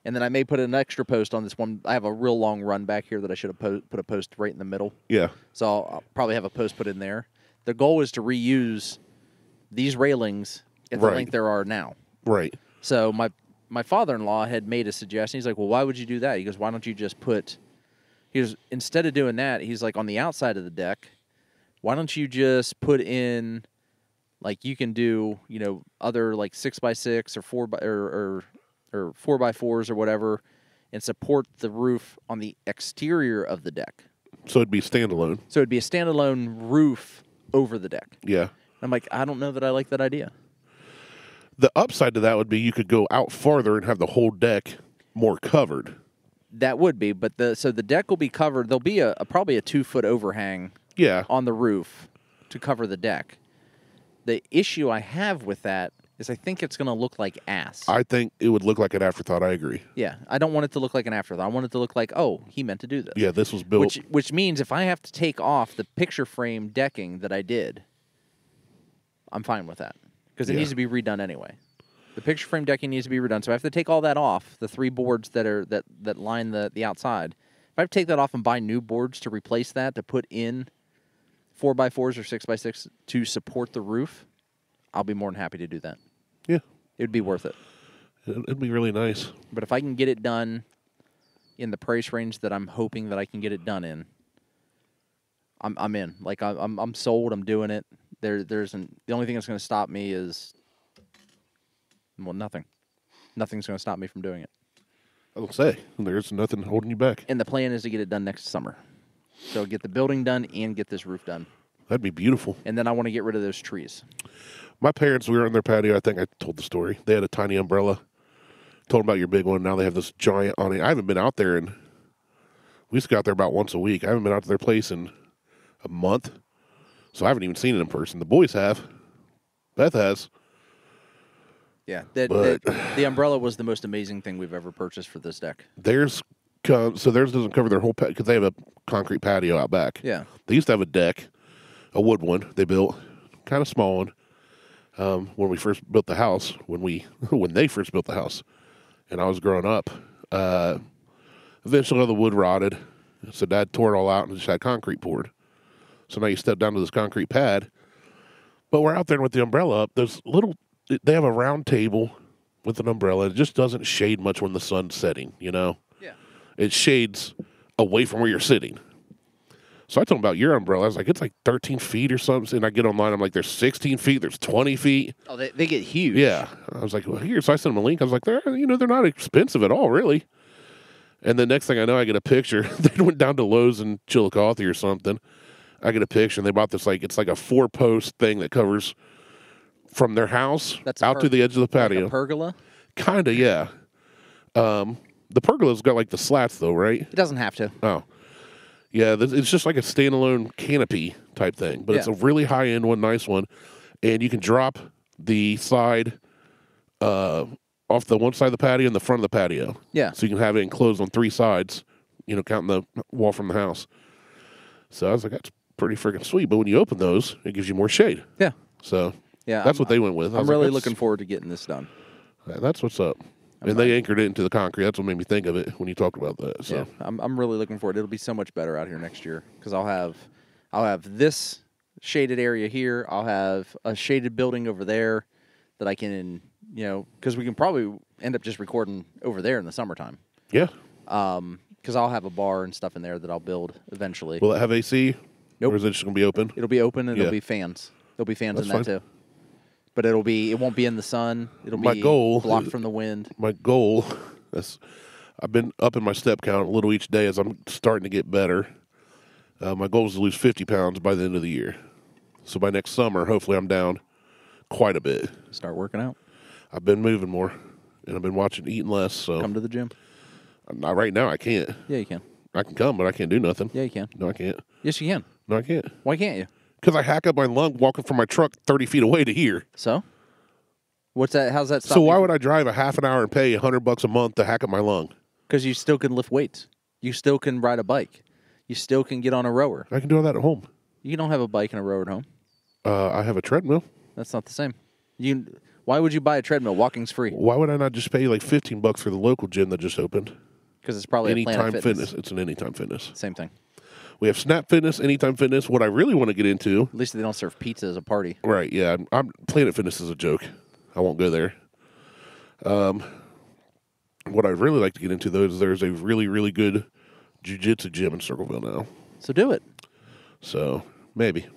And then I may put an extra post on this one. I have a real long run back here that I should have put a post right in the middle. Yeah. So I'll probably have a post put in there. The goal is to reuse these railings at the length there are now. Right. So my father-in-law had made a suggestion. He's like, well, why would you do that? He goes, why don't you just instead of doing that, he's like, on the outside of the deck, why don't you just put in, like you can do, other like 6x6 or 4x4s or whatever, and support the roof on the exterior of the deck. So it'd be standalone. So it'd be a standalone roof over the deck. Yeah. And I'm like, I don't know that I like that idea. The upside to that would be you could go out farther and have the whole deck more covered. That would be, but so the deck will be covered. There'll be probably a 2-foot overhang Yeah. on the roof to cover the deck. The issue I have with that is I think it's going to look like ass. I think it would look like an afterthought. I agree. Yeah, I don't want it to look like an afterthought. I want it to look like, oh, he meant to do this. Yeah, this was built. Which means if I have to take off the picture frame decking that I did, I'm fine with that because it needs to be redone anyway. The picture frame decking needs to be redone, so I have to take all that off. The 3 boards that line the outside. If I have to take that off and buy new boards to replace that to put in 4x4s or 6x6 to support the roof, I'll be more than happy to do that. Yeah, it would be worth it. It'd be really nice. But if I can get it done in the price range that I'm hoping that I can get it done in, I'm in. Like I'm sold. I'm doing it. The only thing that's going to stop me is, well, nothing. Nothing's going to stop me from doing it. I will say there's nothing holding you back. And the plan is to get it done next summer. So get the building done and get this roof done. That'd be beautiful. And then I want to get rid of those trees. My parents, we were on their patio. I think I told the story. They had a tiny umbrella. Told them about your big one. Now they have this giant awning. I haven't been out there we used to go out there about once a week. I haven't been out to their place in a month. So I haven't even seen it in person. The boys have. Beth has. Yeah, the umbrella was the most amazing thing we've ever purchased for this deck. Theirs doesn't cover their whole patio because they have a concrete patio out back. Yeah. They used to have a deck, a wood one they built, kind of small one, when we first built the house, when they first built the house, and I was growing up. Eventually the wood rotted, so Dad tore it all out and just had concrete poured. So now you step down to this concrete pad, but we're out there with the umbrella up. They have a round table with an umbrella. It just doesn't shade much when the sun's setting, Yeah. It shades away from where you're sitting. So I told him about your umbrella. I was like, it's like 13 feet or something. And I get online. I'm like, there's 16 feet. There's 20 feet. Oh, they get huge. Yeah. I was like, well, here. So I sent him a link. I was like, they're not expensive at all, really. And the next thing I know, I get a picture. They went down to Lowe's in Chillicothe or something. I get a picture, and they bought this, it's like a 4-post thing that covers from their house out to the edge of the patio. Like a pergola? Kind of, yeah. The pergola's got like the slats though, right? It doesn't have to. Oh. Yeah, it's just like a standalone canopy type thing, but it's a really high-end one, nice one, and you can drop the side off the one side of the patio and the front of the patio. Yeah. So you can have it enclosed on 3 sides, counting the wall from the house. So I was like, that's pretty freaking sweet, but when you open those, it gives you more shade. Yeah. So yeah, that's what they went with. I'm really looking forward to getting this done. That's what's up. And they anchored it into the concrete. That's what made me think of it when you talked about that. So. Yeah, I'm really looking forward. It'll be so much better out here next year because I'll have this shaded area here. I'll have a shaded building over there that I can, because we can probably end up just recording over there in the summertime. Yeah. Because I'll have a bar and stuff in there that I'll build eventually. Will it have AC? Nope. Or is it just going to be open? It'll be open and it'll be fans. There'll be fans in that too. But it won't be in the sun. It'll be blocked from the wind. My goal, I've been upping my step count a little each day as I'm starting to get better. My goal is to lose 50 pounds by the end of the year. So by next summer, hopefully I'm down quite a bit. Start working out. I've been moving more, and I've been eating less. So come to the gym. Not right now. I can't. Yeah, you can. I can come, but I can't do nothing. Yeah, you can. No, I can't. Yes, you can. No, I can't. Why can't you? Because I hack up my lung walking from my truck 30 feet away to here. So? What's that? How's that stop? So why would I drive a half an hour and pay $100 a month to hack up my lung? Because you still can lift weights. You still can ride a bike. You still can get on a rower. I can do all that at home. You don't have a bike and a rower at home. I have a treadmill. That's not the same. Why would you buy a treadmill? Walking's free. Why would I not just pay like $15 for the local gym that just opened? Because it's probably Anytime a Planet Fitness. It's an Anytime Fitness. Same thing. We have Snap Fitness, Anytime Fitness. What I really want to get into... At least they don't serve pizza as a party. Right, yeah. Planet Fitness is a joke. I won't go there. What I'd really like to get into, though, is there's a really, really good jiu-jitsu gym in Circleville now. So do it. So, maybe.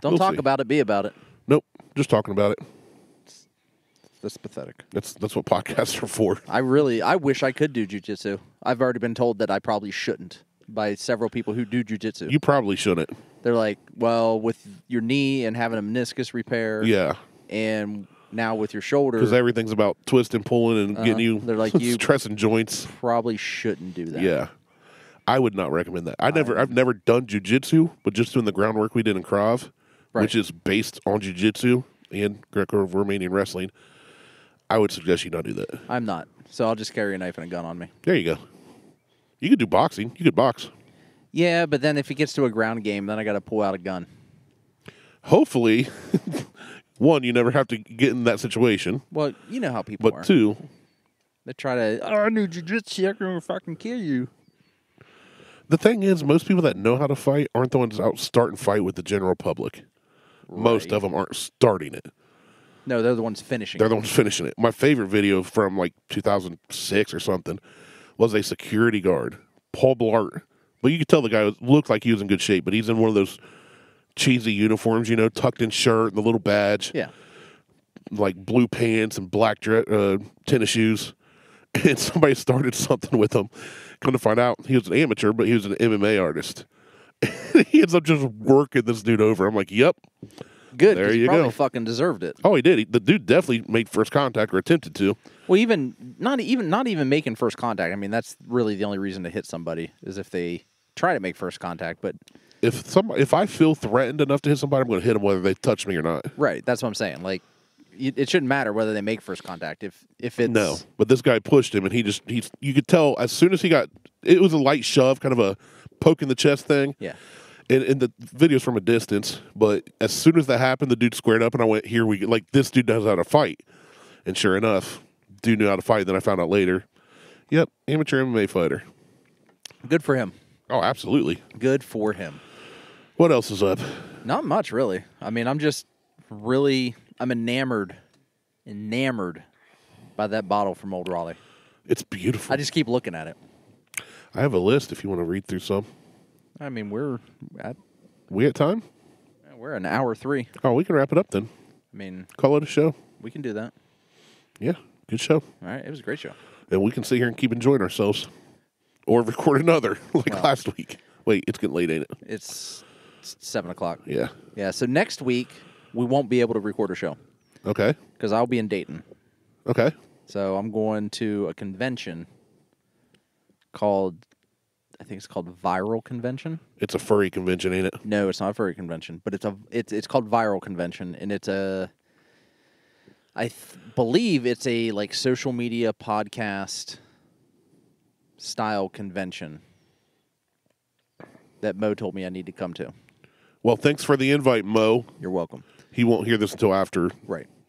Don't talk about it, be about it. Nope, just talking about it. That's pathetic. That's what podcasts are for. I wish I could do jiu-jitsu. I've already been told that I probably shouldn't by several people who do jiu-jitsu. You probably shouldn't. They're like, well, with your knee and having a meniscus repair. Yeah. And Now with your shoulder, because everything's about twisting, pulling, and getting you. They're like, you stressing joints. probably shouldn't do that. Yeah, I would not recommend that. I've never done jiu-jitsu, but just doing the groundwork we did in Krav, which is based on jiu-jitsu and Greco-Romanian wrestling. I would suggest you not do that. I'm not. So I'll just carry a knife and a gun on me. There you go. You could do boxing. You could box. Yeah, but then if it gets to a ground game, then I got to pull out a gun. Hopefully, one, you never have to get in that situation. Well, you know how people are. But two, they try to, I knew jiu-jitsu, I'm going to fucking kill you. The thing is, most people that know how to fight aren't the ones out starting fight with the general public. Right. Most of them aren't starting it. No, they're the ones finishing They're the ones finishing it. My favorite video from like 2006 or something was a security guard, Paul Blart. But you could tell the guy looked like he was in good shape, but he's in one of those cheesy uniforms, you know, tucked in shirt and the little badge. Yeah. Like blue pants and black tennis shoes. And somebody started something with him. Come to find out, he was an amateur, but he was an MMA artist. He ends up just working this dude over. I'm like, yep. Good. There you probably go. Fucking deserved it. Oh, he did. The dude definitely made first contact or attempted to. Well, not even making first contact. I mean, that's really the only reason to hit somebody is if they try to make first contact. But if I feel threatened enough to hit somebody, I'm going to hit them whether they touch me or not. Right. That's what I'm saying. Like, it shouldn't matter whether they make first contact. If it's no, but this guy pushed him, and you could tell as soon as it was a light shove, kind of a poke in the chest thing. Yeah. And the video's from a distance, but as soon as that happened, the dude squared up, and I went, here we go. Like, this dude knows how to fight. And sure enough, dude knew how to fight. Then I found out later, yep, amateur MMA fighter. Good for him. Oh, absolutely. Good for him. What else is up? Not much, really. I mean, I'm enamored by that bottle from Old Raleigh. It's beautiful. I just keep looking at it. I have a list if you want to read through some. I mean, we're at time? We're an hour 3. Oh, we can wrap it up then. I mean, call it a show. We can do that. Yeah, good show. All right, it was a great show. And we can sit here and keep enjoying ourselves. Or record another, last week. Wait, it's getting late, ain't it? It's 7 o'clock. Yeah. Yeah, so next week, we won't be able to record a show. Okay. Because I'll be in Dayton. Okay. So I'm going to a convention I think it's called Viral Convention. It's a furry convention, ain't it? No, it's not a furry convention, but it's called Viral Convention, and it's I believe it's a like social media podcast style convention that Mo told me I need to come to. Well, thanks for the invite, Mo. You're welcome. He won't hear this until after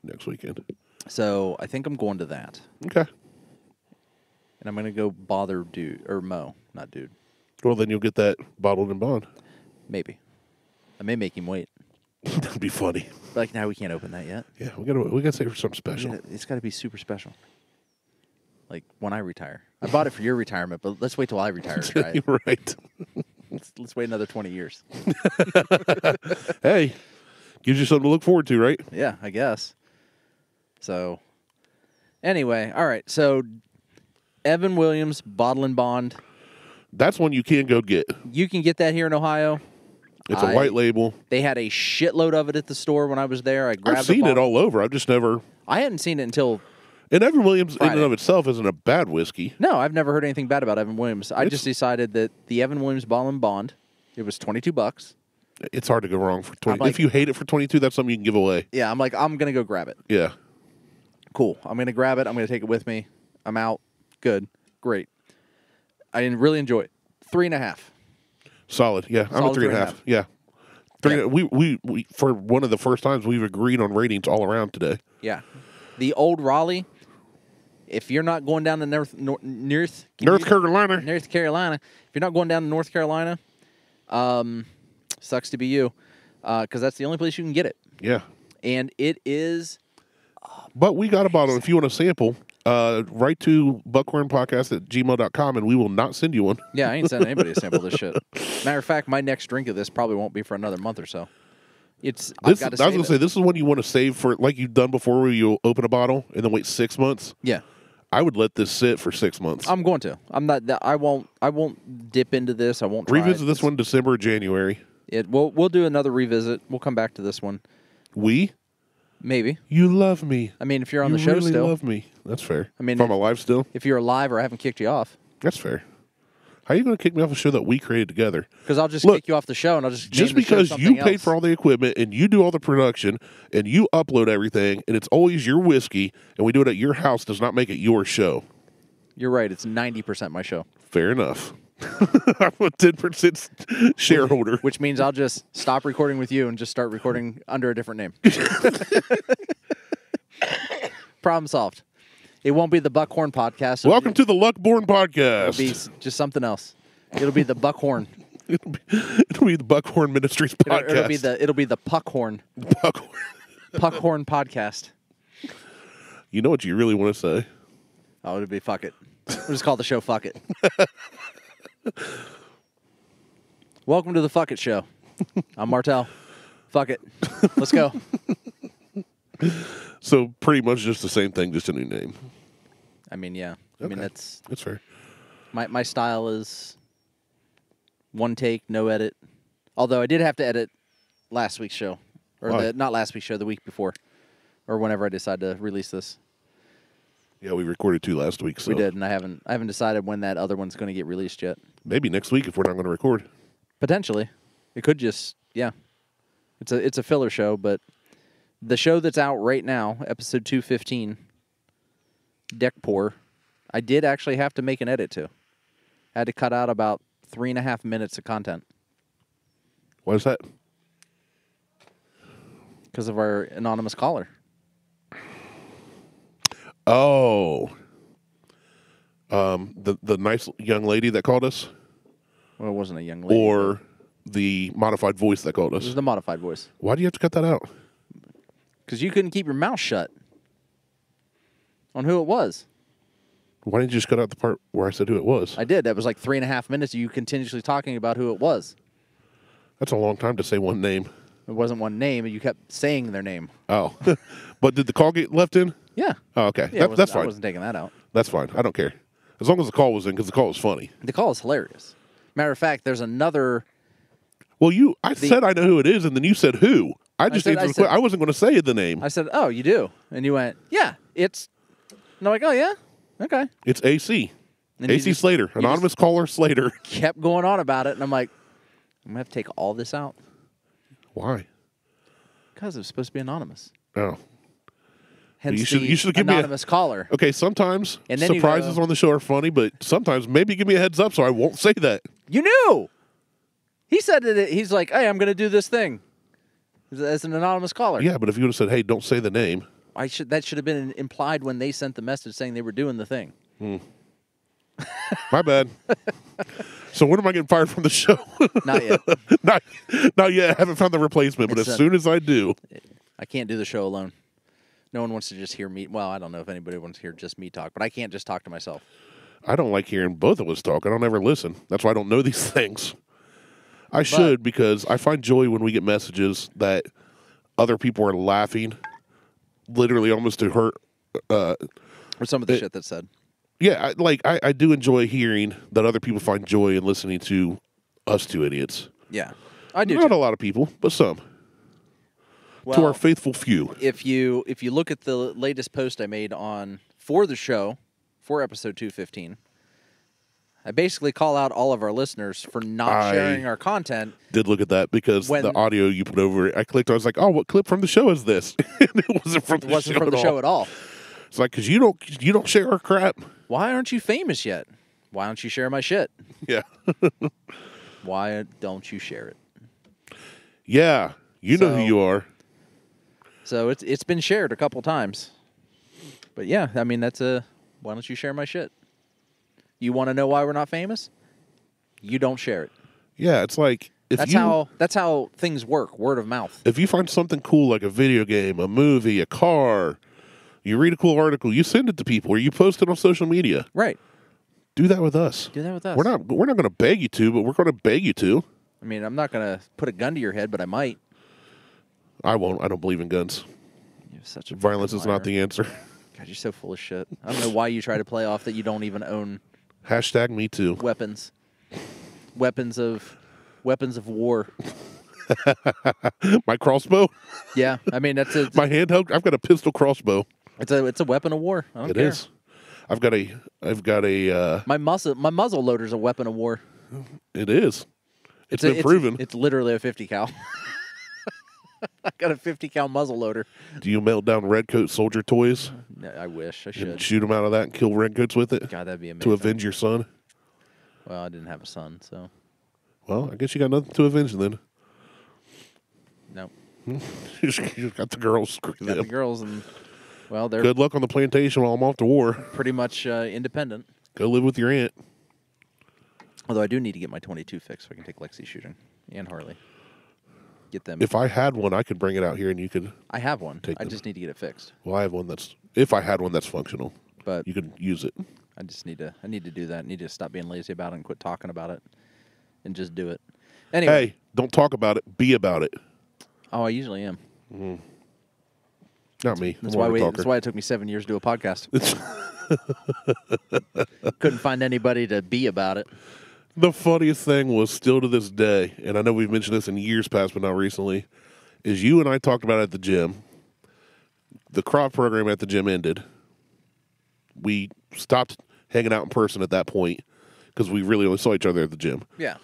next weekend. So I think I'm going to that. Okay. And I'm going to go bother Mo, not dude. Well, then you'll get that bottled and bond. Maybe. I may make him wait. That'd be funny. But like now we can't open that yet. Yeah, we gotta say for something special. It's got to be super special. Like when I retire. I bought it for your retirement, but let's wait till I retire. Right. Right. Let's wait another 20 years. Hey, gives you something to look forward to, right? Yeah, I guess. So, anyway, all right. So, Evan Williams, Bottle and Bond. That's one you can go get. You can get that here in Ohio. It's a white label. They had a shitload of it at the store when I was there. I've seen it all over. I've just never... I hadn't seen it until... And Evan Williams, Friday. in and of itself, isn't a bad whiskey. No, I've never heard anything bad about Evan Williams. I just decided that the Evan Williams Bottle and Bond, it was $22. It's hard to go wrong for 20. Like, if you hate it for 22, that's something you can give away. Yeah, I'm going to go grab it. Yeah. Cool. I'm going to grab it. I'm going to take it with me. I'm out. Good. Great. I really enjoy it. 3.5. Solid. Yeah, I'm a 3.5. Yeah. We for one of the first times we've agreed on ratings all around today. Yeah. The Old Raleigh, if you're not going down to North Carolina, if you're not going down to North Carolina, sucks to be you, because that's the only place you can get it. Yeah. And it is... But we got a bottle. If you want a sample, write to buckhornpodcast@gmail.com and we will not send you one. Yeah, I ain't sending anybody a sample of this shit. Matter of fact, my next drink of this probably won't be for another month or so. I was going to say, this is one you want to save for, like you've done before, where you open a bottle and then wait 6 months. Yeah. I would let this sit for 6 months. I'm going to. I'm not. I won't dip into this. I won't try revisit this one December or January. We'll do another revisit. We'll come back to this one. We? Maybe. You love me. I mean, if you're on You the show really still. love me. That's fair. I mean, if I'm alive still, if you're alive or I haven't kicked you off. that's fair. How are you going to kick me off a show that we created together? Because I'll just Look, kick you off the show and I'll just just name the show because something you paid else. for all the equipment and you do all the production and you upload everything and it's always your whiskey and we do it at your house does not make it your show. You're right. It's 90% my show. Fair enough. I'm a 10% shareholder. Which means I'll just stop recording with you and just start recording under a different name. Problem solved. It won't be the Buckhorn podcast. Welcome to the Luckborn Podcast. It'll be just something else. It'll be the Buckhorn. It'll be the Buckhorn Ministries podcast. It'll be the Puckhorn. Buckhorn. Puckhorn podcast. You know what you really want to say? Oh, it'll be fuck it. We'll just call the show Fuck It. Welcome to the Fuck It Show. I'm Martel. Fuck it. Let's go. So pretty much just the same thing, just a new name. I mean, yeah. I mean, that's fair. my style is one take, no edit. Although I did have to edit last week's show. Or not last week's show, the week before. Or whenever I decide to release this. Yeah, we recorded 2 last week. So. We did, and I haven't decided when that other one's going to get released yet. Maybe next week if we're not going to record. Potentially. It could just, yeah. It's a filler show, but the show that's out right now, episode 215, Deck Pour, I did actually have to make an edit to. I had to cut out about 3.5 minutes of content. Why is that? Because of our anonymous caller. Oh. The nice young lady that called us? Well, it wasn't a young lady. Or the modified voice that called It us? was the modified voice. Why do you have to cut that out? Because you couldn't keep your mouth shut on who it was. Why didn't you just cut out the part where I said who it was? I did. That was like 3.5 minutes of you continuously talking about who it was. That's a long time to say one name. It wasn't one name, and you kept saying their name. Oh. But did the call get left in? Yeah. Oh, okay. Yeah, That's fine. I wasn't taking that out. That's fine. I don't care. As long as the call was in, because the call was funny. The call is hilarious. Matter of fact, there's another... Well, I said I know who it is, and then you said who. I just answered the question. I wasn't going to say the name. I said, oh, you do? And you went, yeah, it's... And I'm like, oh, yeah? Okay. It's AC. And AC Slater. Anonymous caller Slater. Kept going on about it, and I'm like, I'm going to have to take all this out. Why? Because it was supposed to be anonymous. Oh. Hence you should give me anonymous caller. Okay, sometimes And then surprises on the show are funny, but sometimes maybe give me a heads up so I won't say that. You knew! He said that he's like, hey, I'm going to do this thing as an anonymous caller. Yeah, but if you would have said, hey, don't say the name. That should have been implied when they sent the message saying they were doing the thing. My bad. So when am I getting fired from the show? Not yet. Not yet. I haven't found the replacement, but as soon as I do. I can't do the show alone. No one wants to just hear me. Well, I don't know if anybody wants to hear just me talk, but I can't just talk to myself. I don't like hearing both of us talk. I don't ever listen. That's why I don't know these things. I should, because I find joy when we get messages that other people are laughing, literally almost to hurt. Or some of the shit that's said. Yeah, I do enjoy hearing that other people find joy in listening to us two idiots. Yeah, I do. Not a lot of people, but some. Well, to our faithful few. If you look at the latest post I made for the show, for episode 215, I basically call out all of our listeners for not sharing our content. Did look at that because the audio you put over it, I clicked. I was like, "Oh, what clip from the show is this?" And it wasn't from the show at all. It's like, because you don't share our crap. Why aren't you famous yet? Why don't you share my shit? Yeah. Why don't you share it? Yeah, you know who you are. So it's been shared a couple times. But yeah, I mean, why don't you share my shit? You want to know why we're not famous? You don't share it. Yeah, it's like that's how things work, word of mouth. If you find something cool like a video game, a movie, a car, you read a cool article, you send it to people or you post it on social media. Right. Do that with us. Do that with us. We're not going to beg you to, but we're going to beg you to. I mean, I'm not going to put a gun to your head, but I might. I won't. I don't believe in guns. You're such a Violence is not the answer. God, you're so full of shit. I don't know why you try to play off that you don't even own #me too. Weapons of war. My crossbow, Yeah, I mean that's a my handheld. I've got a pistol crossbow. it's a weapon of war. I don't It care. is. I've got a. My muzzle loader's a weapon of war. It is. It's been proven. It's literally a 50 cal. I got a 50 cal muzzle loader. Do you melt down redcoat soldier toys I wish I and should. shoot them out of that and kill redcoats with it God, that'd be amazing. to avenge your son? Well, I didn't have a son, so Well, I guess you got nothing to avenge then. no. You just got the girls. Screw Got the them. girls, and well, they're Good luck on the plantation while I'm off to war. pretty much independent. Go live with your aunt. Although I do need to get my 22 fixed so I can take Lexi shooting and Harley. Get them. If I had one, I could bring it out here and you could. I have one. Take I them. just need to get it fixed. Well, I have one that's. If I had one that's functional, But you could use it. I just need to. I need to do that. I need to stop being lazy about it and quit talking about it, and just do it. Anyway. Hey, don't talk about it. Be about it. Oh, I usually am. Not me. That's I'm more why of a talker. That's why it took me 7 years to do a podcast. Couldn't find anybody to be about it. The funniest thing was still to this day, and I know we've mentioned this in years past, but not recently, is you and I talked about it at the gym. The CROV program at the gym ended. We stopped hanging out in person at that point because we really only saw each other at the gym. Yeah.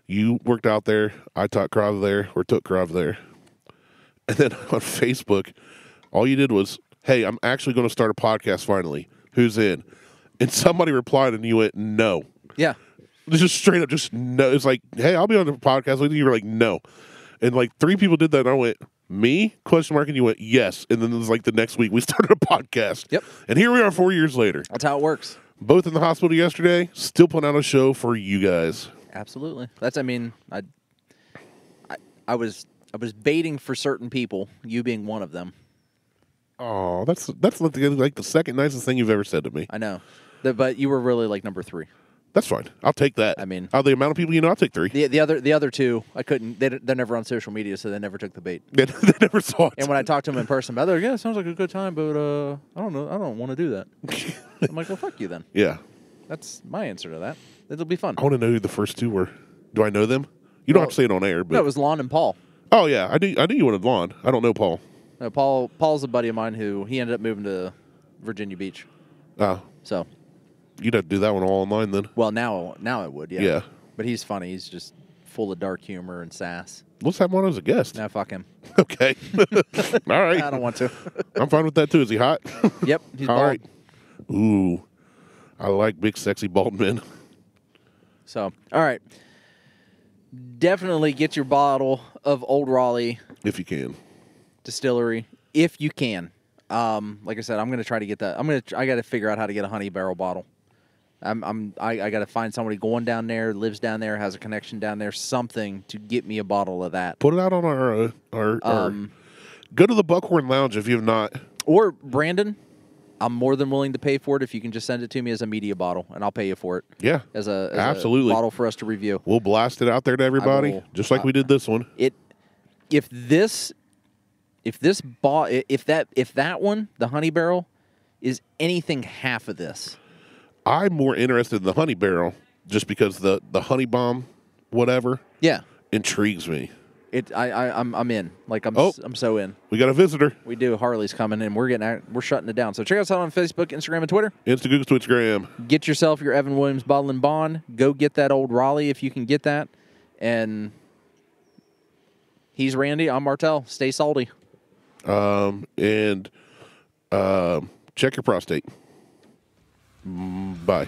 You worked out there. I taught CROV there or took CROV there. And then on Facebook, all you did was, hey, I'm actually going to start a podcast finally. Who's in? And somebody replied and you went, no. Yeah. Just straight up, just no. It's like, hey, I'll be on the podcast with you. You were like, no. And like 3 people did that. And I went, me? Question mark. And you went, yes. And then it was like the next week we started a podcast. Yep. And here we are 4 years later. That's how it works. Both in the hospital yesterday, still putting out a show for you guys. Absolutely. That's. I mean, I was baiting for certain people. You being one of them. Oh, that's like the second nicest thing you've ever said to me. I know. But you were really like number 3. That's fine. I'll take that. I mean, out of the amount of people you know, I'll take 3. The other 2, I couldn't. They're never on social media, so they never took the bait. They never saw it. And when I talked to them in person, they're like, yeah, it sounds like a good time, but I don't know. I don't want to do that. I'm like, well, fuck you then. Yeah. That's my answer to that. It'll be fun. I want to know who the first 2 were. Do I know them? You don't have to say it on air, but No, it was Lon and Paul. oh yeah, I knew you wanted Lon. I don't know Paul. No, Paul's a buddy of mine who he ended up moving to Virginia Beach. Oh, So, you'd have to do that one all online then. well, now I would, yeah. Yeah. But he's funny. He's just full of dark humor and sass. Let's have him on as a guest. Nah, fuck him. Okay. All right. I don't want to. I'm fine with that too. Is he hot? Yep, he's All bald. right. Ooh, I like big, sexy bald men. So, all right. Definitely get your bottle of Old Raleigh If you can. Distillery if you can. Like I said, I'm gonna try to get that. I got to figure out how to get a honey barrel bottle. I got to find somebody going down there, lives down there, has a connection down there, something to get me a bottle of that. Put it out on our go to the Buckhorn Lounge if you have not. Or Brandon, I'm more than willing to pay for it if you can just send it to me as a media bottle, and I'll pay you for it. Yeah. As a absolutely. bottle for us to review. We'll blast it out there to everybody, will- just like we did this one. If that one, the honey barrel, is anything half of this. I'm more interested in the honey barrel just because the honey bomb, whatever, Yeah. intrigues me. I'm in. Like I'm Oh. I'm so in. We got a visitor. We do. Harley's coming, and we're shutting it down. So check us out on Facebook, Instagram, and Twitter. Insta, Google, Twitchgram. Get yourself your Evan Williams Bottle and Bond. Go get that Old Raleigh if you can get that. And he's Randy. I'm Martel. Stay salty. And check your prostate. Bye.